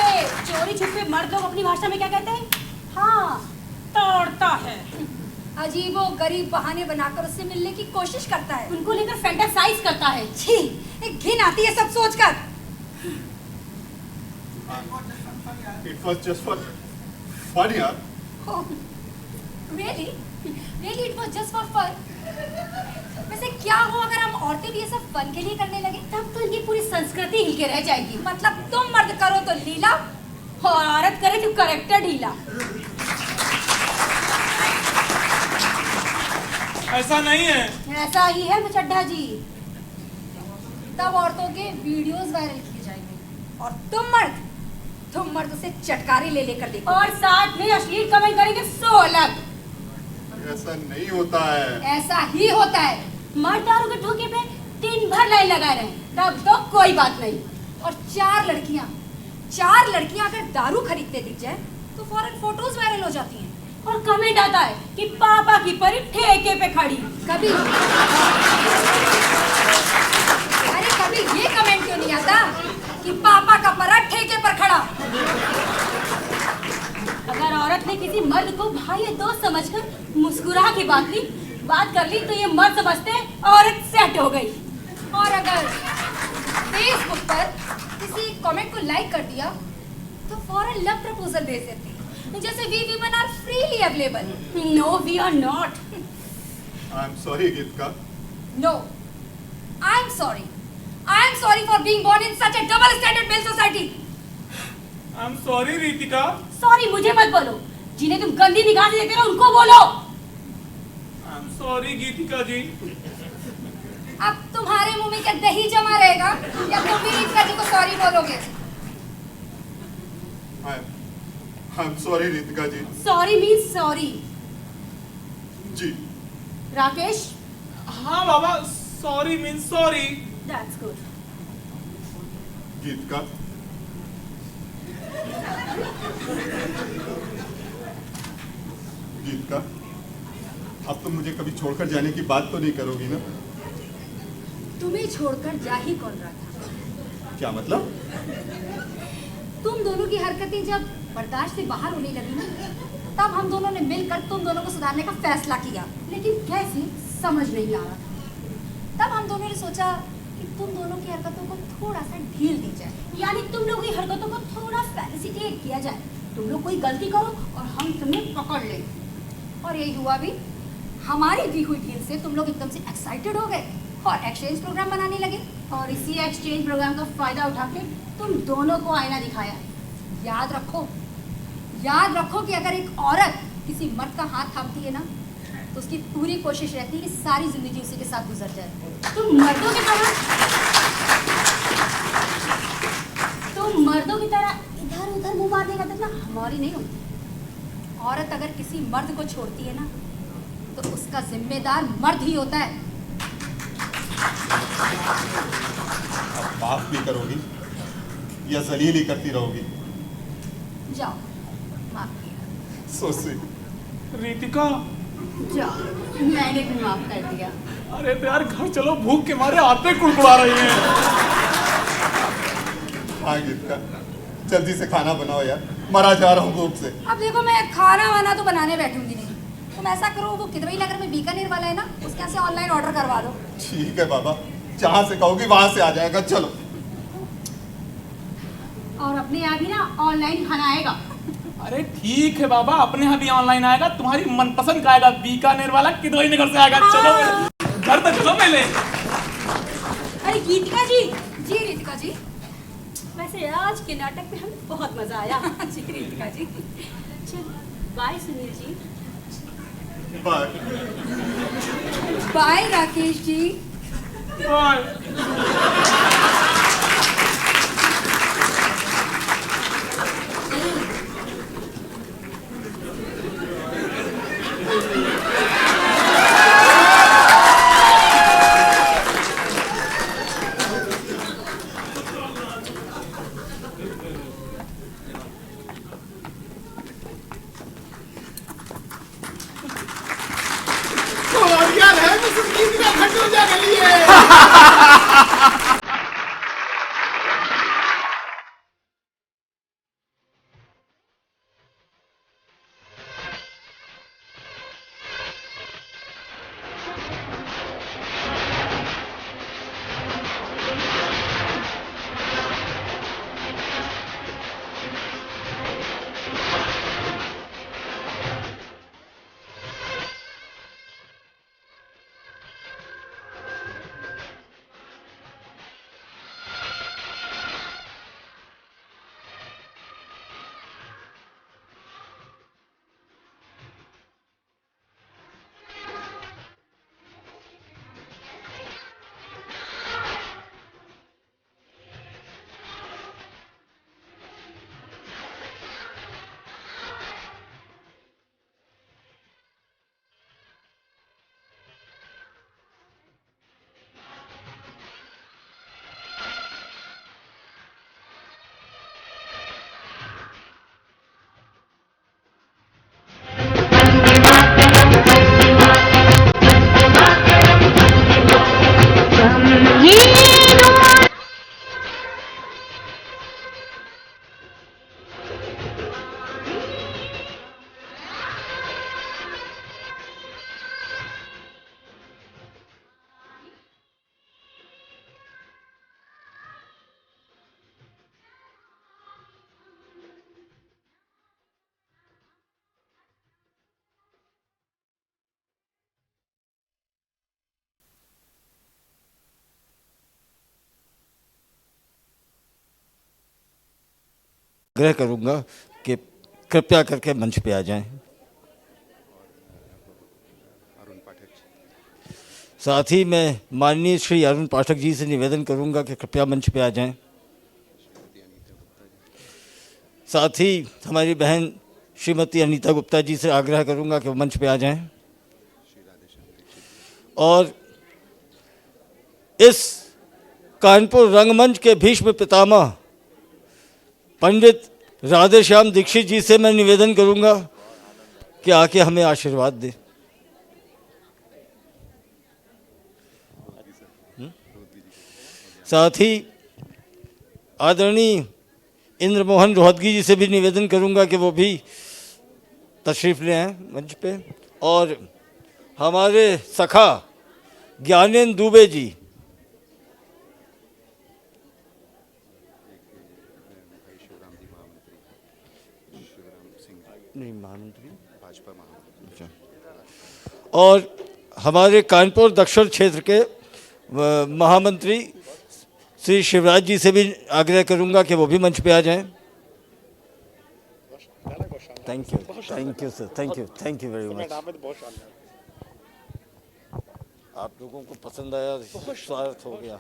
चोरी छुपे मर्द लोग अपनी भाषा में क्या कहते हैं? हाँ, तोड़ता है. अजीबो गरीब बहाने बनाकर उससे मिलने की कोशिश करता है. उनको लेकर फैंटासाइज करता है. छी, एक घिन आती है सब सोचकर. It was just for fun, यार. Oh, really? Really, it was just for fun. वैसे क्या हो अगर हम औरतें भी ये सब फन के लिए करने लगे? तब तो इनकी पूरी संस्कृति हिल के रह जाएगी. मतलब तुम मर्द करो तो लीला और औरत करे तो करेक्टर ढीला. ऐसा नहीं है. ऐसा ही है मचड्ढा जी. तब औरतों के वीडियोस वायरल किए जाएंगे और तुम मर्द उसे चटकारे ले लेकर देखो. और साथ में अश्लील कमेंट करेंगे 100 अलग. ऐसा नहीं होता है. ऐसा ही होता है. मर्द दारू के ठोके पे दिन भर लाइन लगाए रहे तब तो कोई बात नहीं. और चार लड़कियां अगर दारू खरीदते दिख जाए तो फौरन फोटोज वायरल हो जाती हैं. और कमेंट आता है कि पापा की परी ठेके पे खड़ी. कभी ये कमेंट क्यों नहीं आता कि पापा का परा ठेके पर खड़ा. अगर औरत ने किसी मर्द को भाई या दोस्त समझकर मुस्कुरा के बात ली बात कर ली तो ये मर्द समझते औरत सेट हो गई। और अगर फेसबुक पर किसी कमेंट को लाइक कर दिया तो फौरन लव प्रपोजल भेज देती, जैसे we women are freely available. No we are not. I am sorry Geetika. No, I am sorry. I am sorry for being born in such a double standard male society. I am sorry Ritika. Sorry मुझे मत बोलो, जिन्हें तुम गंदी निगाह से देखते हो उनको बोलो। आई एम सॉरी गीतिका जी। अब तुम्हारे मुंह में क्या दही जमा रहेगा या तुम भी रीतिका जी को सॉरी बोलोगे? I am sorry Ritika ji. Sorry means sorry. जी। राकेश? हाँ बाबा, sorry means sorry. That's good. Geetika, Geetika, अब तुम मुझे कभी छोड़कर जाने की बात तो नहीं करोगी ना? तुम्हें छोड़कर जा ही कौन रहा था? क्या मतलब? तुम दोनों की हरकतें जब बर्दाश्त से बाहर होने लगी ना, तब हम दोनों ने मिलकर तुम दोनों को सुधारने का फैसला किया, लेकिन कैसे समझ नहीं आ रहा था। तब हम दोनों ने सोचा कि तुम दोनों की हरकतों को थोड़ा सा ढील दी जाए, यानी तुम लोग की हरकतों को थोड़ा फेलिसिटेट किया जाए। तुम लोग कोई गलती करो और हम तुम्हें पकड़ लें। और यही हुआ भी। हमारी दी हुई ढील से तुम लोग एकदम से एक्साइटेड हो गए और एक्सचेंज प्रोग्राम बनाने लगे। और इसी एक्सचेंज प्रोग्राम का फायदा उठा के तुम दोनों को आईना दिखाया। याद रखो कि अगर एक औरत किसी मर्द का हाथ थामती है ना, तो उसकी पूरी कोशिश रहती है कि सारी जिंदगी उसी के साथ गुजर जाए। तुम मर्दों की तरह इधर उधर मुंह मारने का तक ना हमारी नहीं होती। औरत अगर किसी मर्द को छोड़ती है ना, तो उसका जिम्मेदार मर्द ही होता है। अब माफ भी करोगी या जलील ही करती रहोगी? जाओ, माफ किया। So sweet. रितिका, जाओ, मैंने भी माफ कर दिया। अरे तो यार घर चलो, भूख के मारे आते कुड़कुड़ा रही हैं। हाँ गीतिका, जल्दी से खाना बनाओ यार, मरा जा रहा हूँ भूख से। अब देखो, मैं खाना वाना तो बनाने बैठूंगी नहीं। तुम ऐसा करो, वो किदवई नगर में बीकानेर वाला है ना, उसके यहाँ से ऑनलाइन ऑर्डर करवा दो। ठीक है बाबा, जहाँ से कहोगी वहां से आ जाएगा। चलो। और अपने यहाँ भी ना ऑनलाइन खाना आएगा। अरे ठीक है बाबा, अपने यहाँ भी ऑनलाइन आएगा। तुम्हारी मनपसंद का आएगा, बीकानेर वाला किदवई नगर से आएगा। चलो घर तक चलो पहले। अरे गीतिका जी। जी रितिका जी। वैसे आज के नाटक में हमें बहुत मजा आया। जी रितिका जी। चलो bye Sunil ji. Bye. Bye Rakesh ji. Bye. आग्रह करूंगा कि कृपया करके मंच पे आ जाएं। साथ ही मैं माननीय श्री अरुण पाठक जी से निवेदन करूंगा कि कृपया मंच पे आ जाएं। साथ ही हमारी बहन श्रीमती अनीता गुप्ता जी से आग्रह करूंगा कि वो मंच पे आ जाएं। और इस कानपुर रंगमंच के भीष्म पितामह पंडित राधेश्याम दीक्षित जी से मैं निवेदन करूंगा कि आके हमें आशीर्वाद दें। साथ ही आदरणीय इंद्रमोहन रोहतगी जी से भी निवेदन करूंगा कि वो भी तशरीफ ले आएं मंच पे। और हमारे सखा ज्ञानेंद्र दुबे जी, नहीं महामंत्री, भाजपा महामंत्री, और हमारे कानपुर दक्षिण क्षेत्र के महामंत्री श्री शिवराज जी से भी आग्रह करूंगा कि वो भी मंच पे आ जाएं। Thank you sir, thank you very much. आप लोगों को पसंद आया, स्वागत हो गया।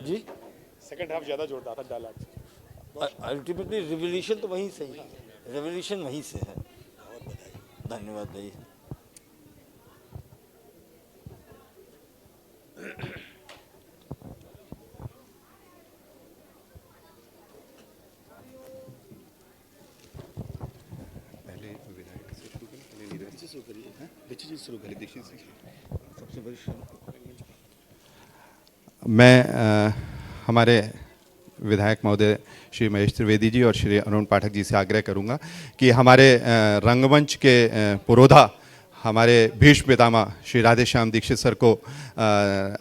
जी सेकंड हाफ ज्यादा जोरदार था डायलॉग। अल्टीमेटली रिवोल्यूशन तो वहीं से ही, रेवोल्यूशन वहीं से है। धन्यवाद भाई। सबसे बड़ी मैं हमारे विधायक महोदय श्री महेश त्रिवेदी जी और श्री अरुण पाठक जी से आग्रह करूंगा कि हमारे रंगमंच के पुरोधा हमारे भीष्म पितामह श्री राधेश्याम दीक्षित सर को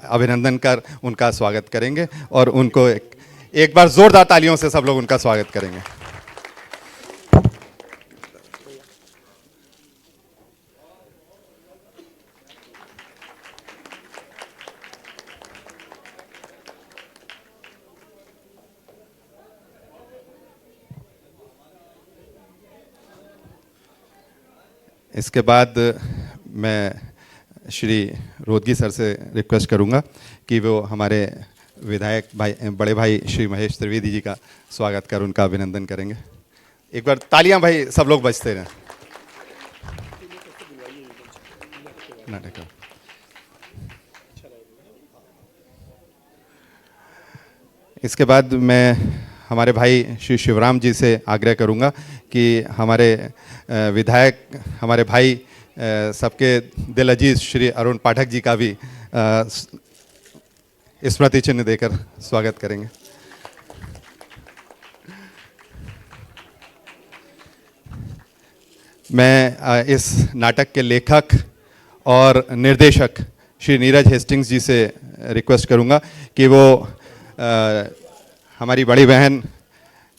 अभिनंदन कर उनका स्वागत करेंगे और उनको एक बार जोरदार तालियों से सब लोग उनका स्वागत करेंगे। इसके बाद मैं श्री रोदगी सर से रिक्वेस्ट करूंगा कि वो हमारे विधायक भाई बड़े भाई श्री महेश त्रिवेदी जी का स्वागत कर उनका अभिनंदन करेंगे। एक बार तालियां भाई सब लोग बजते रहें। नाटक इसके बाद मैं हमारे भाई श्री शिवराम जी से आग्रह करूंगा कि हमारे विधायक हमारे भाई सबके दिल अजीज श्री अरुण पाठक जी का भी स्मृति चिन्ह देकर स्वागत करेंगे। मैं इस नाटक के लेखक और निर्देशक श्री नीरज हेस्टिंग्स जी से रिक्वेस्ट करूंगा कि वो हमारी बड़ी बहन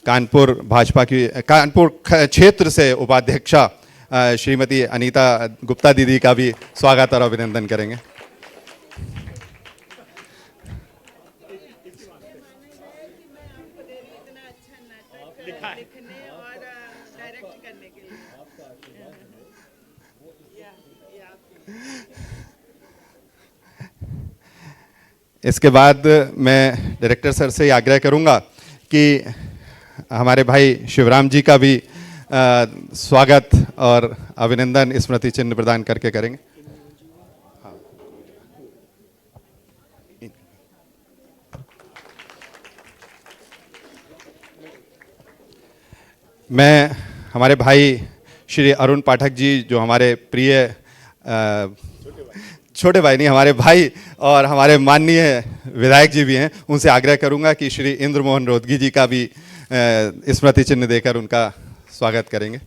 कानपुर भाजपा की कानपुर क्षेत्र से उपाध्यक्षा श्रीमती अनीता गुप्ता दीदी का भी स्वागत और अभिनंदन करेंगे। इसके बाद मैं डायरेक्टर सर से आग्रह करूंगा कि हमारे भाई शिवराम जी का भी स्वागत और अभिनंदन स्मृति चिन्ह प्रदान करके करेंगे। मैं हमारे भाई श्री अरुण पाठक जी जो हमारे प्रिय छोटे भाई नहीं हमारे भाई और हमारे माननीय विधायक जी भी हैं, उनसे आग्रह करूंगा कि श्री इंद्रमोहन रोहतगी जी का भी स्मृति चिन्ह देकर उनका स्वागत करेंगे।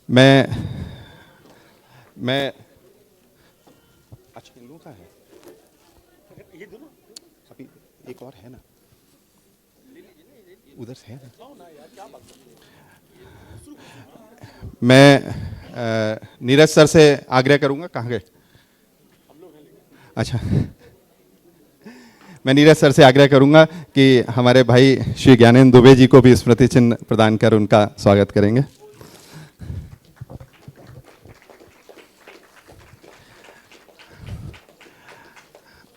मैं अच्छा इन लोगों का है, ये दोनों अभी एक और है ना, उधर से है ना। मैं नीरज सर से आग्रह करूंगा, कहाँ गए? अच्छा, मैं नीरज सर से आग्रह करूंगा कि हमारे भाई श्री ज्ञानेंद्र दुबे जी को भी स्मृति चिन्ह प्रदान कर उनका स्वागत करेंगे।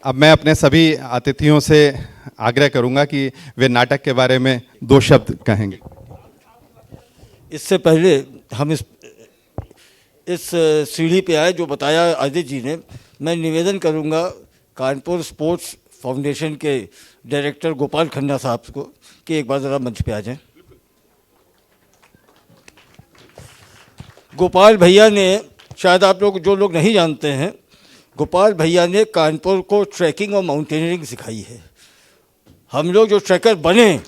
अब मैं अपने सभी अतिथियों से आग्रह करूंगा कि वे नाटक के बारे में 2 शब्द कहेंगे। इससे पहले हम इस सीढ़ी पे आए जो बताया आदित्य जी ने, मैं निवेदन करूंगा कानपुर स्पोर्ट्स फाउंडेशन के डायरेक्टर गोपाल खन्ना साहब को कि एक बार ज़रा मंच पे आ जाएं। गोपाल भैया ने, शायद आप लोग जो लोग नहीं जानते हैं, गोपाल भैया ने कानपुर को ट्रैकिंग और माउंटेनियरिंग सिखाई है। हम लोग जो ट्रैकर बने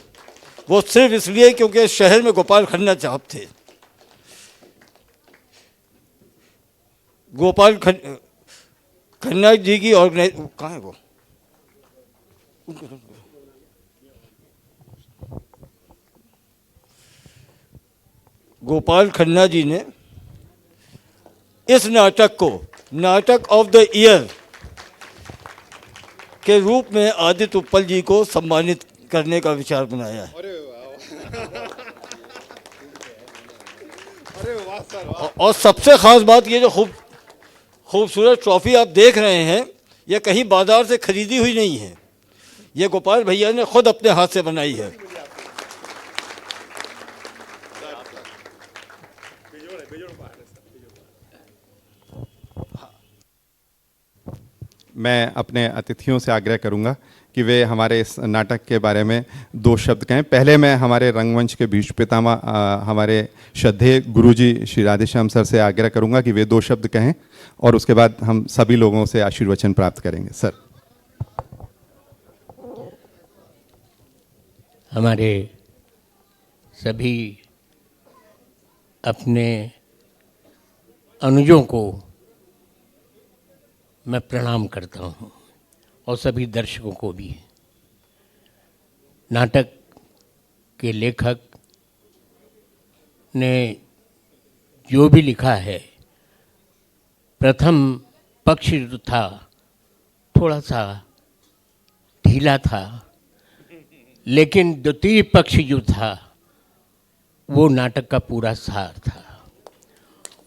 वो सिर्फ इसलिए क्योंकि शहर में गोपाल खन्ना साहब थे। गोपाल खन्ना जी की ऑर्गेनाइज, कहाँ है वो? गोपाल खन्ना जी ने इस नाटक को नाटक ऑफ द ईयर के रूप में आदित्य उत्पल जी को सम्मानित करने का विचार बनाया है। और सबसे खास बात ये जो खूबसूरत ट्रॉफी आप देख रहे हैं, ये कहीं बाजार से खरीदी हुई नहीं है, ये गोपाल भैया ने खुद अपने हाथ से बनाई है। मैं अपने अतिथियों से आग्रह करूंगा कि वे हमारे इस नाटक के बारे में 2 शब्द कहें। पहले मैं हमारे रंगमंच के भीष्म पितामह हमारे श्रद्धेय गुरुजी श्री राधेश्याम सर से आग्रह करूंगा कि वे 2 शब्द कहें और उसके बाद हम सभी लोगों से आशीर्वचन प्राप्त करेंगे। सर। हमारे सभी अपने अनुजों को मैं प्रणाम करता हूँ और सभी दर्शकों को भी। नाटक के लेखक ने जो भी लिखा है, प्रथम पक्ष जो था थोड़ा सा ढीला था, लेकिन द्वितीय पक्ष जो था वो नाटक का पूरा सार था।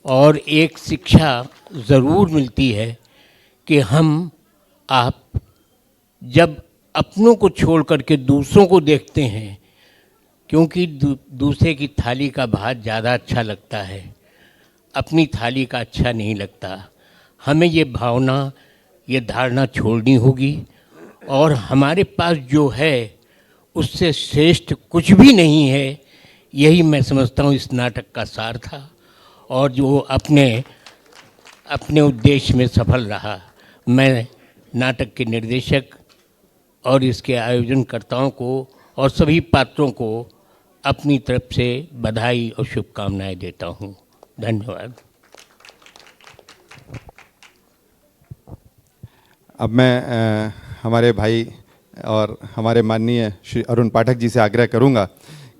और एक शिक्षा ज़रूर मिलती है कि हम आप जब अपनों को छोड़ करके दूसरों को देखते हैं, क्योंकि दूसरे की थाली का भात ज़्यादा अच्छा लगता है, अपनी थाली का अच्छा नहीं लगता। हमें ये भावना, ये धारणा छोड़नी होगी और हमारे पास जो है उससे श्रेष्ठ कुछ भी नहीं है। यही मैं समझता हूँ इस नाटक का सार था और जो अपने उद्देश्य में सफल रहा। मैं नाटक के निर्देशक और इसके आयोजनकर्ताओं को और सभी पात्रों को अपनी तरफ से बधाई और शुभकामनाएं देता हूँ। धन्यवाद। अब मैं हमारे भाई और हमारे माननीय श्री अरुण पाठक जी से आग्रह करूंगा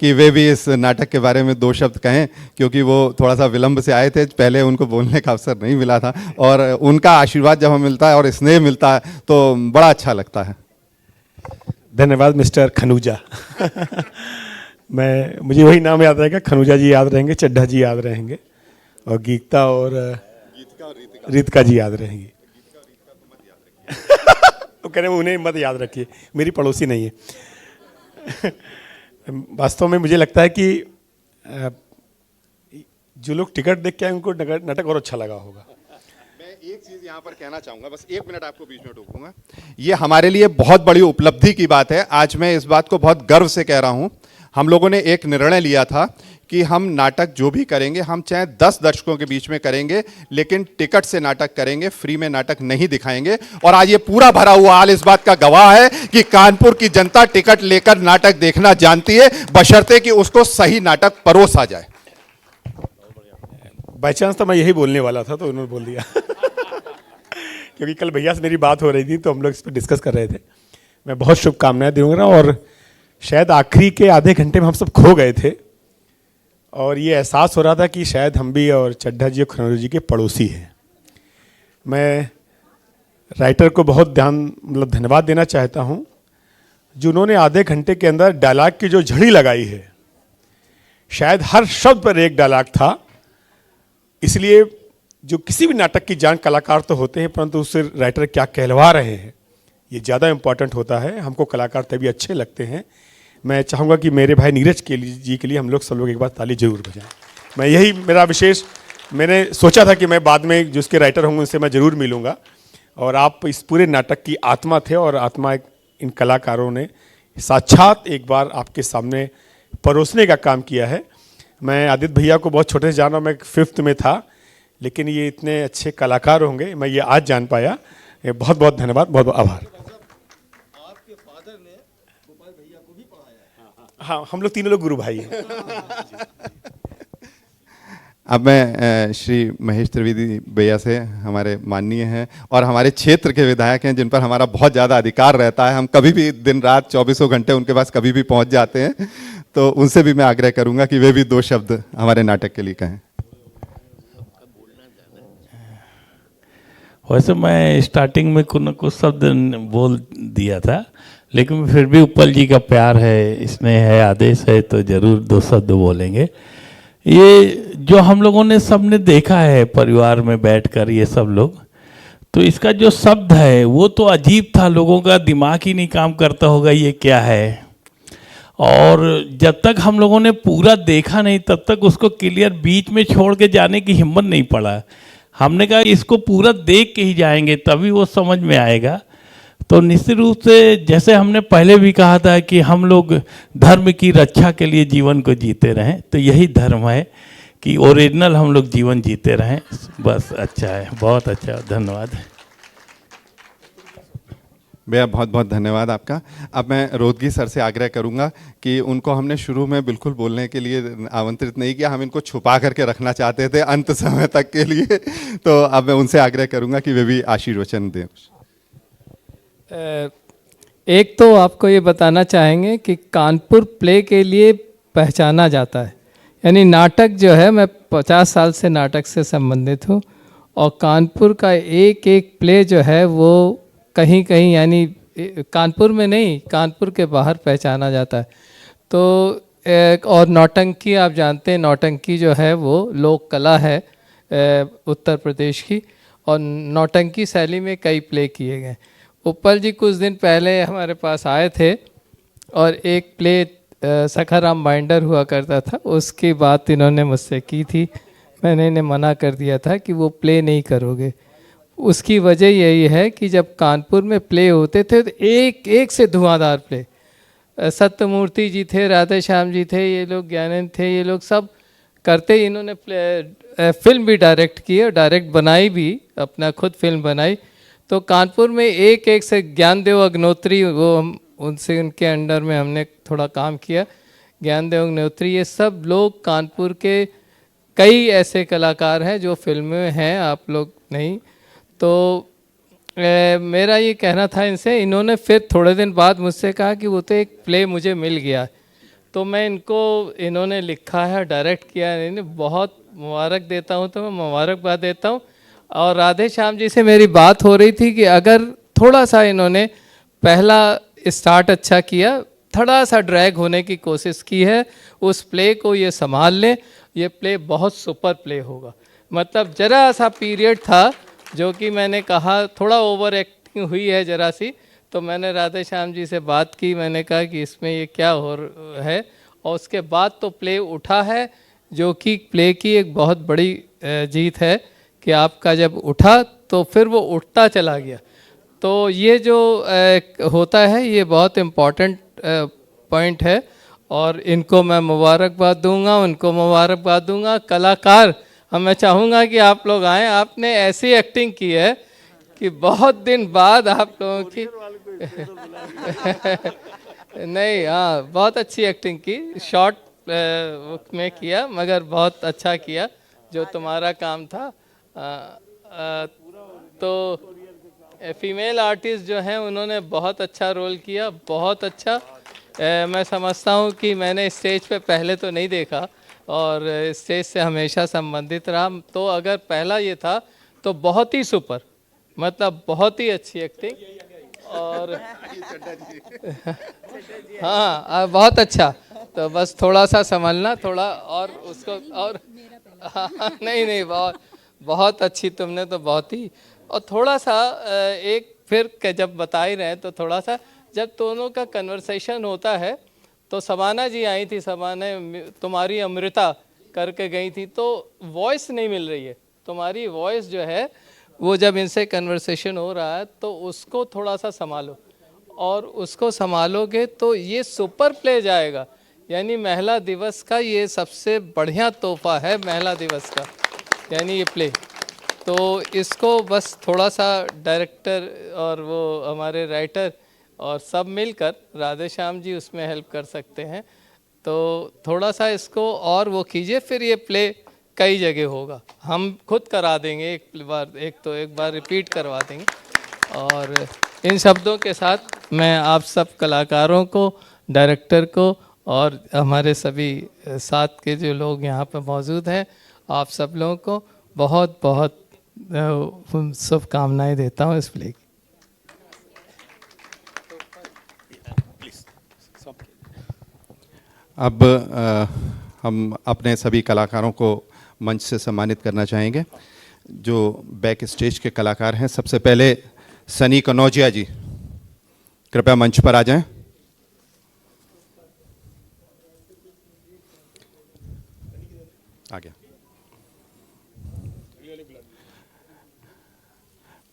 कि वे भी इस नाटक के बारे में 2 शब्द कहें, क्योंकि वो थोड़ा सा विलंब से आए थे, पहले उनको बोलने का अवसर नहीं मिला था और उनका आशीर्वाद जब हमें मिलता है और स्नेह मिलता है तो बड़ा अच्छा लगता है। धन्यवाद मिस्टर खनूजा। मुझे वही नाम याद रहेगा, खनूजा जी याद रहेंगे, चड्ढा जी याद रहेंगे और गीता और रीतिका जी याद रहेंगी। वो कह रहे हैं उन्हें मत याद रखिए, मेरी पड़ोसी नहीं है। वास्तव में मुझे लगता है कि जो लोग टिकट देख के आए उनको नाटक और अच्छा लगा होगा। मैं एक चीज यहाँ पर कहना चाहूंगा, बस 1 मिनट आपको बीच में टोकूंगा। ये हमारे लिए बहुत बड़ी उपलब्धि की बात है। आज मैं इस बात को बहुत गर्व से कह रहा हूँ। हम लोगों ने एक निर्णय लिया था कि हम नाटक जो भी करेंगे, हम चाहे 10 दर्शकों के बीच में करेंगे, लेकिन टिकट से नाटक करेंगे, फ्री में नाटक नहीं दिखाएंगे। और आज ये पूरा भरा हुआ हाल इस बात का गवाह है कि कानपुर की जनता टिकट लेकर नाटक देखना जानती है, बशर्ते कि उसको सही नाटक परोसा जाए। बाई चांस तो मैं यही बोलने वाला था, तो उन्होंने बोल दिया। क्योंकि कल भैया से मेरी बात हो रही थी तो हम लोग इस पर डिस्कस कर रहे थे। मैं बहुत शुभकामनाएं दूंगा और शायद आखिरी के आधे घंटे में हम सब खो गए थे और ये एहसास हो रहा था कि शायद हम भी और चड्ढा जी और खंडूजा जी के पड़ोसी हैं। मैं राइटर को बहुत धन्यवाद देना चाहता हूँ, जिन्होंने आधे घंटे के अंदर डायलॉग की जो झड़ी लगाई है। शायद हर शब्द पर एक डायलॉग था, इसलिए जो किसी भी नाटक की जान कलाकार तो होते हैं, परंतु उससे राइटर क्या कहलवा रहे हैं ये ज़्यादा इम्पोर्टेंट होता है। हमको कलाकार तभी अच्छे लगते हैं। मैं चाहूँगा कि मेरे भाई नीरज जी के लिए हम लोग सब लोग एक बार ताली जरूर बजाएं। मैं यही मेरा विशेष, मैंने सोचा था कि मैं बाद में जिसके राइटर होंगे उनसे मैं ज़रूर मिलूँगा। और आप इस पूरे नाटक की आत्मा थे और आत्मा इन कलाकारों ने साक्षात एक बार आपके सामने परोसने का काम किया है। मैं आदित्य भैया को बहुत छोटे से जाना, मैं 5th में था, लेकिन ये इतने अच्छे कलाकार होंगे मैं ये आज जान पाया। ये बहुत बहुत धन्यवाद, बहुत बहुत आभार। आपके फादर ने गोपाल भैया को भी पढ़ाया है। हाँ, हम लोग तीनों लोग गुरु भाई हैं। अब मैं श्री महेश त्रिवेदी भैया से, हमारे माननीय हैं और हमारे क्षेत्र के विधायक हैं, जिन पर हमारा बहुत ज़्यादा अधिकार रहता है। हम कभी भी दिन रात 24 घंटे उनके पास कभी भी पहुंच जाते हैं, तो उनसे भी मैं आग्रह करूंगा कि वे भी 2 शब्द हमारे नाटक के लिए कहें। वैसे मैं स्टार्टिंग में कुछ न कुछ शब्द बोल दिया था, लेकिन फिर भी उपल जी का प्यार है, स्नेह है, आदेश है, तो ज़रूर 2 शब्द बोलेंगे। ये जो हम लोगों ने सबने देखा है परिवार में बैठकर ये सब लोग, तो इसका जो शब्द है वो तो अजीब था, लोगों का दिमाग ही नहीं काम करता होगा ये क्या है। और जब तक हम लोगों ने पूरा देखा नहीं तब तक उसको क्लियर बीच में छोड़ के जाने की हिम्मत नहीं पड़ा। हमने कहा इसको पूरा देख के ही जाएंगे तभी वो समझ में आएगा। तो निश्चित रूप से जैसे हमने पहले भी कहा था कि हम लोग धर्म की रक्षा के लिए जीवन को जीते रहें, तो यही धर्म है कि ओरिजिनल हम लोग जीवन जीते रहें। बस अच्छा है, बहुत अच्छा, धन्यवाद। भैया बहुत बहुत धन्यवाद आपका। अब मैं रोदगी सर से आग्रह करूंगा कि उनको हमने शुरू में बिल्कुल बोलने के लिए आमंत्रित नहीं किया, हम इनको छुपा करके रखना चाहते थे अंत समय तक के लिए। तो अब मैं उनसे आग्रह करूंगा कि वे भी आशीर्वचन दें। एक तो आपको ये बताना चाहेंगे कि कानपुर प्ले के लिए पहचाना जाता है, यानी नाटक जो है, मैं 50 साल से नाटक से संबंधित हूँ और कानपुर का एक एक प्ले जो है वो कहीं कहीं, यानी कानपुर में नहीं, कानपुर के बाहर पहचाना जाता है। तो और नौटंकी, आप जानते हैं नौटंकी जो है वो लोक कला है उत्तर प्रदेश की, और नौटंकी शैली में कई प्ले किए गए। उपल जी कुछ दिन पहले हमारे पास आए थे और एक प्ले सखाराम बाइंडर हुआ करता था, उसकी बात इन्होंने मुझसे की थी। मैंने इन्हें मना कर दिया था कि वो प्ले नहीं करोगे। उसकी वजह यही है कि जब कानपुर में प्ले होते थे तो एक एक से धुआंधार प्ले, सत्यमूर्ति जी थे, राधे श्याम जी थे, ये लोग ज्ञानंद थे, ये लोग सब करते। इन्होंने फिल्म भी डायरेक्ट की और डायरेक्ट बनाई भी, अपना खुद फिल्म बनाई। तो कानपुर में एक एक से ज्ञानदेव अग्नोत्री, वो हम उनसे, उनके अंडर में हमने थोड़ा काम किया। ज्ञानदेव अग्नोत्री, ये सब लोग कानपुर के कई ऐसे कलाकार हैं जो फिल्में में हैं, आप लोग नहीं। तो मेरा ये कहना था इनसे। इन्होंने फिर थोड़े दिन बाद मुझसे कहा कि वो तो एक प्ले मुझे मिल गया, तो मैं इनको, इन्होंने लिखा है, डायरेक्ट किया है, इन्हें बहुत मुबारक देता हूँ। तो मैं मुबारकबाद देता हूँ। और राधे श्याम जी से मेरी बात हो रही थी कि अगर थोड़ा सा इन्होंने पहला स्टार्ट अच्छा किया, थोड़ा सा ड्रैग होने की कोशिश की है, उस प्ले को ये संभाल लें, ये प्ले बहुत सुपर प्ले होगा। मतलब जरा सा पीरियड था जो कि मैंने कहा थोड़ा ओवर एक्टिंग हुई है जरा सी, तो मैंने राधे श्याम जी से बात की, मैंने कहा कि इसमें ये क्या हो है, और उसके बाद तो प्ले उठा है, जो कि प्ले की एक बहुत बड़ी जीत है कि आपका जब उठा तो फिर वो उठता चला गया। तो ये जो होता है ये बहुत इम्पॉर्टेंट पॉइंट है और इनको मैं मुबारकबाद दूंगा, उनको मुबारकबाद दूंगा। कलाकार, मैं चाहूँगा कि आप लोग आएँ। आपने ऐसी एक्टिंग की है कि बहुत दिन बाद आप लोगों की नहीं, हाँ, बहुत अच्छी एक्टिंग की, शॉर्ट में किया मगर बहुत अच्छा किया जो तुम्हारा काम था। तो फीमेल आर्टिस्ट जो हैं उन्होंने बहुत अच्छा रोल किया, बहुत अच्छा। मैं समझता हूँ कि मैंने स्टेज पे पहले तो नहीं देखा, और स्टेज से हमेशा संबंधित रहा। तो अगर पहला ये था तो बहुत ही सुपर, मतलब बहुत ही अच्छी एक्टिंग और हाँ बहुत अच्छा। तो बस थोड़ा सा संभलना थोड़ा और उसको और नहीं नहीं बहुत बहुत अच्छी तुमने तो बहुत ही। और थोड़ा सा एक फिर जब बता ही रहे हैं तो थोड़ा सा जब दोनों का कन्वर्सेशन होता है तो सबाना जी आई थी, सबाना तुम्हारी अमृता करके गई थी, तो वॉइस नहीं मिल रही है तुम्हारी वॉइस जो है वो जब इनसे कन्वर्सेशन हो रहा है तो उसको थोड़ा सा संभालो और उसको संभालोगे तो ये सुपर प्ले जाएगा। यानी महिला दिवस का ये सबसे बढ़िया तोहफा है महिला दिवस का, यानी ये प्ले। तो इसको बस थोड़ा सा डायरेक्टर और वो हमारे राइटर और सब मिलकर राधे श्याम जी उसमें हेल्प कर सकते हैं। तो थोड़ा सा इसको और वो कीजिए, फिर ये प्ले कई जगह होगा, हम खुद करा देंगे एक बार रिपीट करवा देंगे। और इन शब्दों के साथ मैं आप सब कलाकारों को, डायरेक्टर को और हमारे सभी साथ के जो लोग यहाँ पर मौजूद हैं, आप सब लोगों को बहुत बहुत शुभकामनाएं देता हूँ इस प्ले की। अब हम अपने सभी कलाकारों को मंच से सम्मानित करना चाहेंगे। जो बैक स्टेज के कलाकार हैं, सबसे पहले सनी कनौजिया जी कृपया मंच पर आ जाएं। आ गया।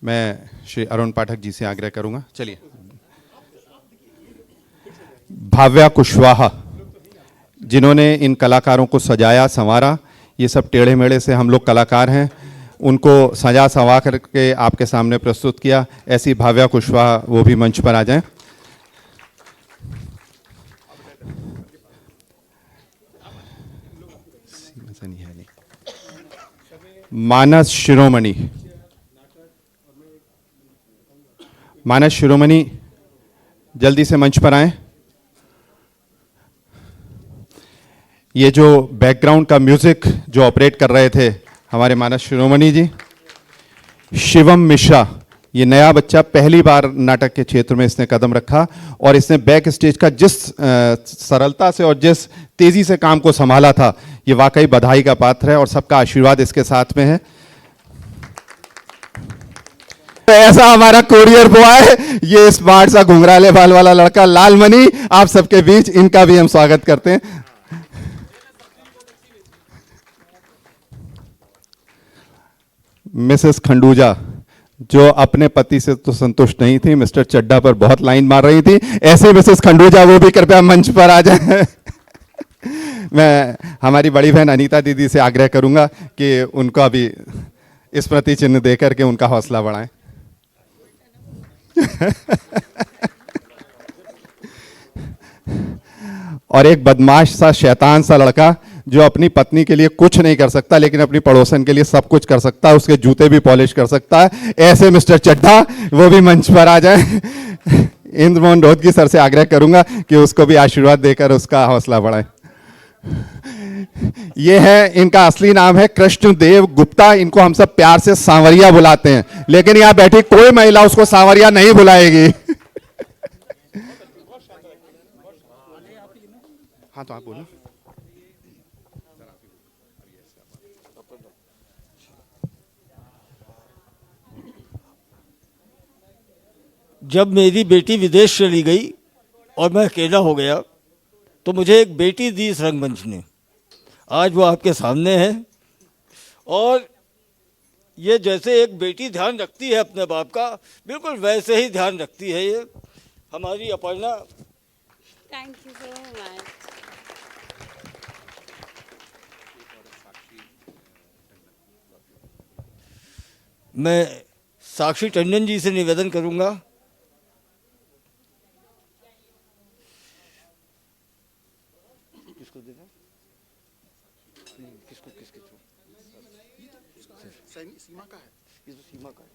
मैं श्री अरुण पाठक जी से आग्रह करूंगा, चलिए। भाव्या कुशवाहा जिन्होंने इन कलाकारों को सजाया संवारा, ये सब टेढ़े मेढ़े से हम लोग कलाकार हैं, उनको सजा संवार करके आपके सामने प्रस्तुत किया। ऐसी भाव्या कुशवाहा वो भी मंच पर आ जाएं। मानस शिरोमणि, मानस शिरोमणि जल्दी से मंच पर आएं। ये जो बैकग्राउंड का म्यूजिक जो ऑपरेट कर रहे थे हमारे मानस शिरोमणि जी। शिवम मिश्रा, ये नया बच्चा पहली बार नाटक के क्षेत्र में इसने कदम रखा और इसने बैक स्टेज का जिस सरलता से और जिस तेजी से काम को संभाला था, ये वाकई बधाई का पात्र है और सबका आशीर्वाद इसके साथ में है। ऐसा हमारा कोरियर बॉय, ये स्मार्ट सा घुंघराले बाल वाला लड़का लालमणि आप सबके बीच, इनका भी हम स्वागत करते हैं। मिसेस खंडूजा जो अपने पति से तो संतुष्ट नहीं थी, मिस्टर चड्ढा पर बहुत लाइन मार रही थी, ऐसे मिसेस खंडूजा वो भी कृपया मंच पर आ जाए। मैं हमारी बड़ी बहन अनीता दीदी से आग्रह करूंगा कि उनका भी स्मृति चिन्ह देकर के उनका हौसला बढ़ाएं। और एक बदमाश सा शैतान सा लड़का जो अपनी पत्नी के लिए कुछ नहीं कर सकता लेकिन अपनी पड़ोसन के लिए सब कुछ कर सकता है, उसके जूते भी पॉलिश कर सकता है, ऐसे मिस्टर चड्ढा वो भी मंच पर आ जाए। इंद्रमोहन रोहतगी सर से आग्रह करूंगा कि उसको भी आशीर्वाद देकर उसका हौसला बढ़ाए। ये है, इनका असली नाम है कृष्णदेव गुप्ता, इनको हम सब प्यार से सांवरिया बुलाते हैं, लेकिन यहां बैठी कोई महिला उसको सांवरिया नहीं बुलाएगी। हाँ तो आप बोलो। जब मेरी बेटी विदेश चली गई और मैं अकेला हो गया तो मुझे एक बेटी दी इस रंगमंच ने। आज वो आपके सामने है और ये जैसे एक बेटी ध्यान रखती है अपने बाप का, बिल्कुल वैसे ही ध्यान रखती है ये हमारी Aparna. Thank you so much. मैं साक्षी टंडन जी से निवेदन करूंगा सीमा का है, सीमा का है।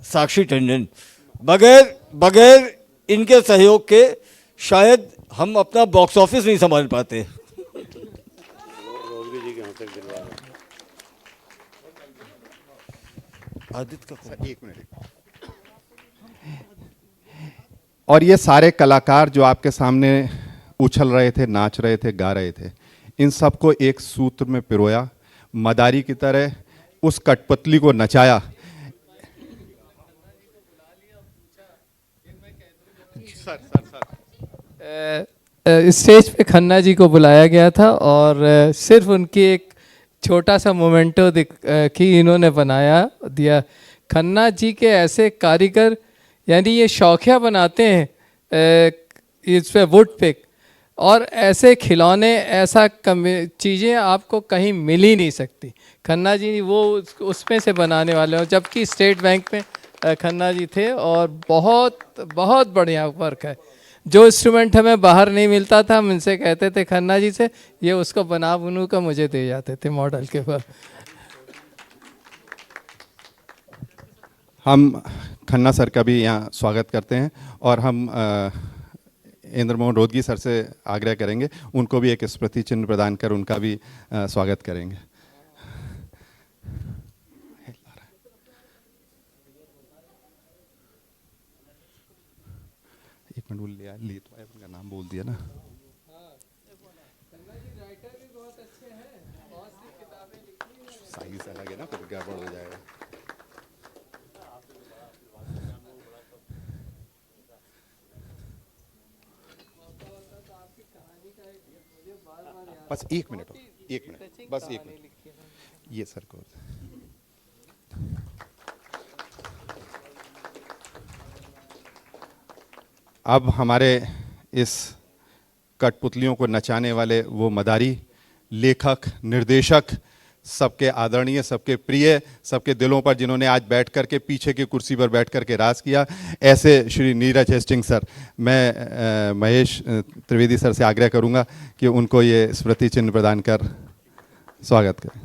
साक्षी टंडन बगैर इनके सहयोग के शायद हम अपना बॉक्स ऑफिस नहीं संभाल पाते। आदित्य का सर, एक मिनट। और ये सारे कलाकार जो आपके सामने उछल रहे थे, नाच रहे थे, गा रहे थे, इन सबको एक सूत्र में पिरोया, मदारी की तरह उस कठपुतली को नचाया। स्टेज पे खन्ना जी को बुलाया गया था और सिर्फ उनकी एक छोटा सा मोमेंटो की इन्होंने बनाया दिया। खन्ना जी के ऐसे कारीगर, यानी ये शौकिया बनाते हैं इस पे वुड पिक, और ऐसे खिलौने, ऐसा चीज़ें आपको कहीं मिल ही नहीं सकती। खन्ना जी वो उसमें से बनाने वाले हो, जबकि स्टेट बैंक में खन्ना जी थे, और बहुत बहुत बढ़िया वर्क है। जो इंस्ट्रूमेंट हमें बाहर नहीं मिलता था, हम इनसे कहते थे खन्ना जी से, ये उसको बना बनू का मुझे दे जाते थे मॉडल के पर। हम खन्ना सर का भी यहाँ स्वागत करते हैं और हम इंद्र मोहन रोदगी सर से आग्रह करेंगे, उनको भी एक स्मृति चिन्ह प्रदान कर उनका भी स्वागत करेंगे। एक मिनट बोल लिया, उनका नाम बोल दिया ना। सही से अलग है ना, फिर गड़बड़ हो जाएगा। बस एक मिनट, बस एक मिनट, ये सर को। अब हमारे इस कठपुतलियों को नचाने वाले वो मदारी, लेखक, निर्देशक, सबके आदरणीय, सबके प्रिय, सबके दिलों पर जिन्होंने आज बैठ कर के पीछे की कुर्सी पर बैठ कर के राज किया, ऐसे श्री नीरज हेस्टिंग सर, मैं महेश त्रिवेदी सर से आग्रह करूंगा कि उनको ये स्मृति चिन्ह प्रदान कर स्वागत करें।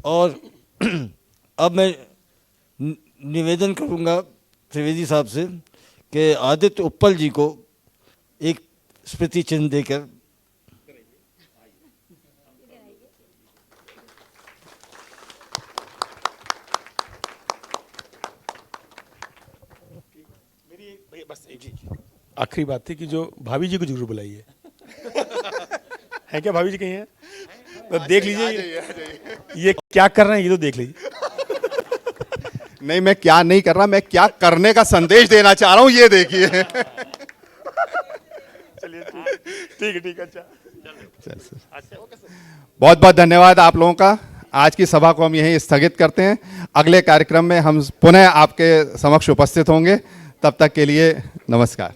और अब मैं निवेदन करूंगा त्रिवेदी साहब से कि आदित्य उप्पल जी को एक स्मृति चिन्ह देकर। मेरी बस एक आखिरी बात थी कि जो भाभी जी को जरूर बुलाइए। है क्या भाभी जी कहीं है? तो देख लीजिए ये क्या कर रहे हैं, ये तो देख लीजिए। नहीं, मैं क्या नहीं कर रहा, मैं क्या करने का संदेश देना चाह रहा हूं, ये देखिए। चलिए ठीक, अच्छा। बहुत बहुत धन्यवाद आप लोगों का। आज की सभा को हम यहीं स्थगित करते हैं। अगले कार्यक्रम में हम पुनः आपके समक्ष उपस्थित होंगे। तब तक के लिए नमस्कार।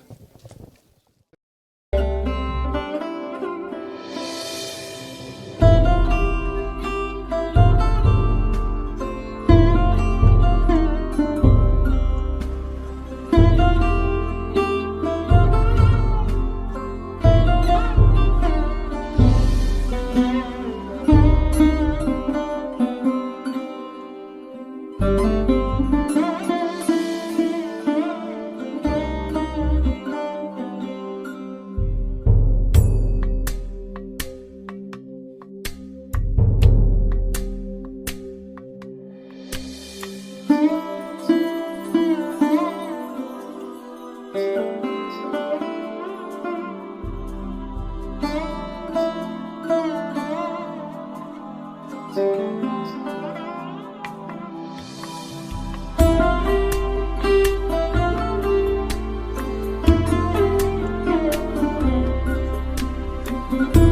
you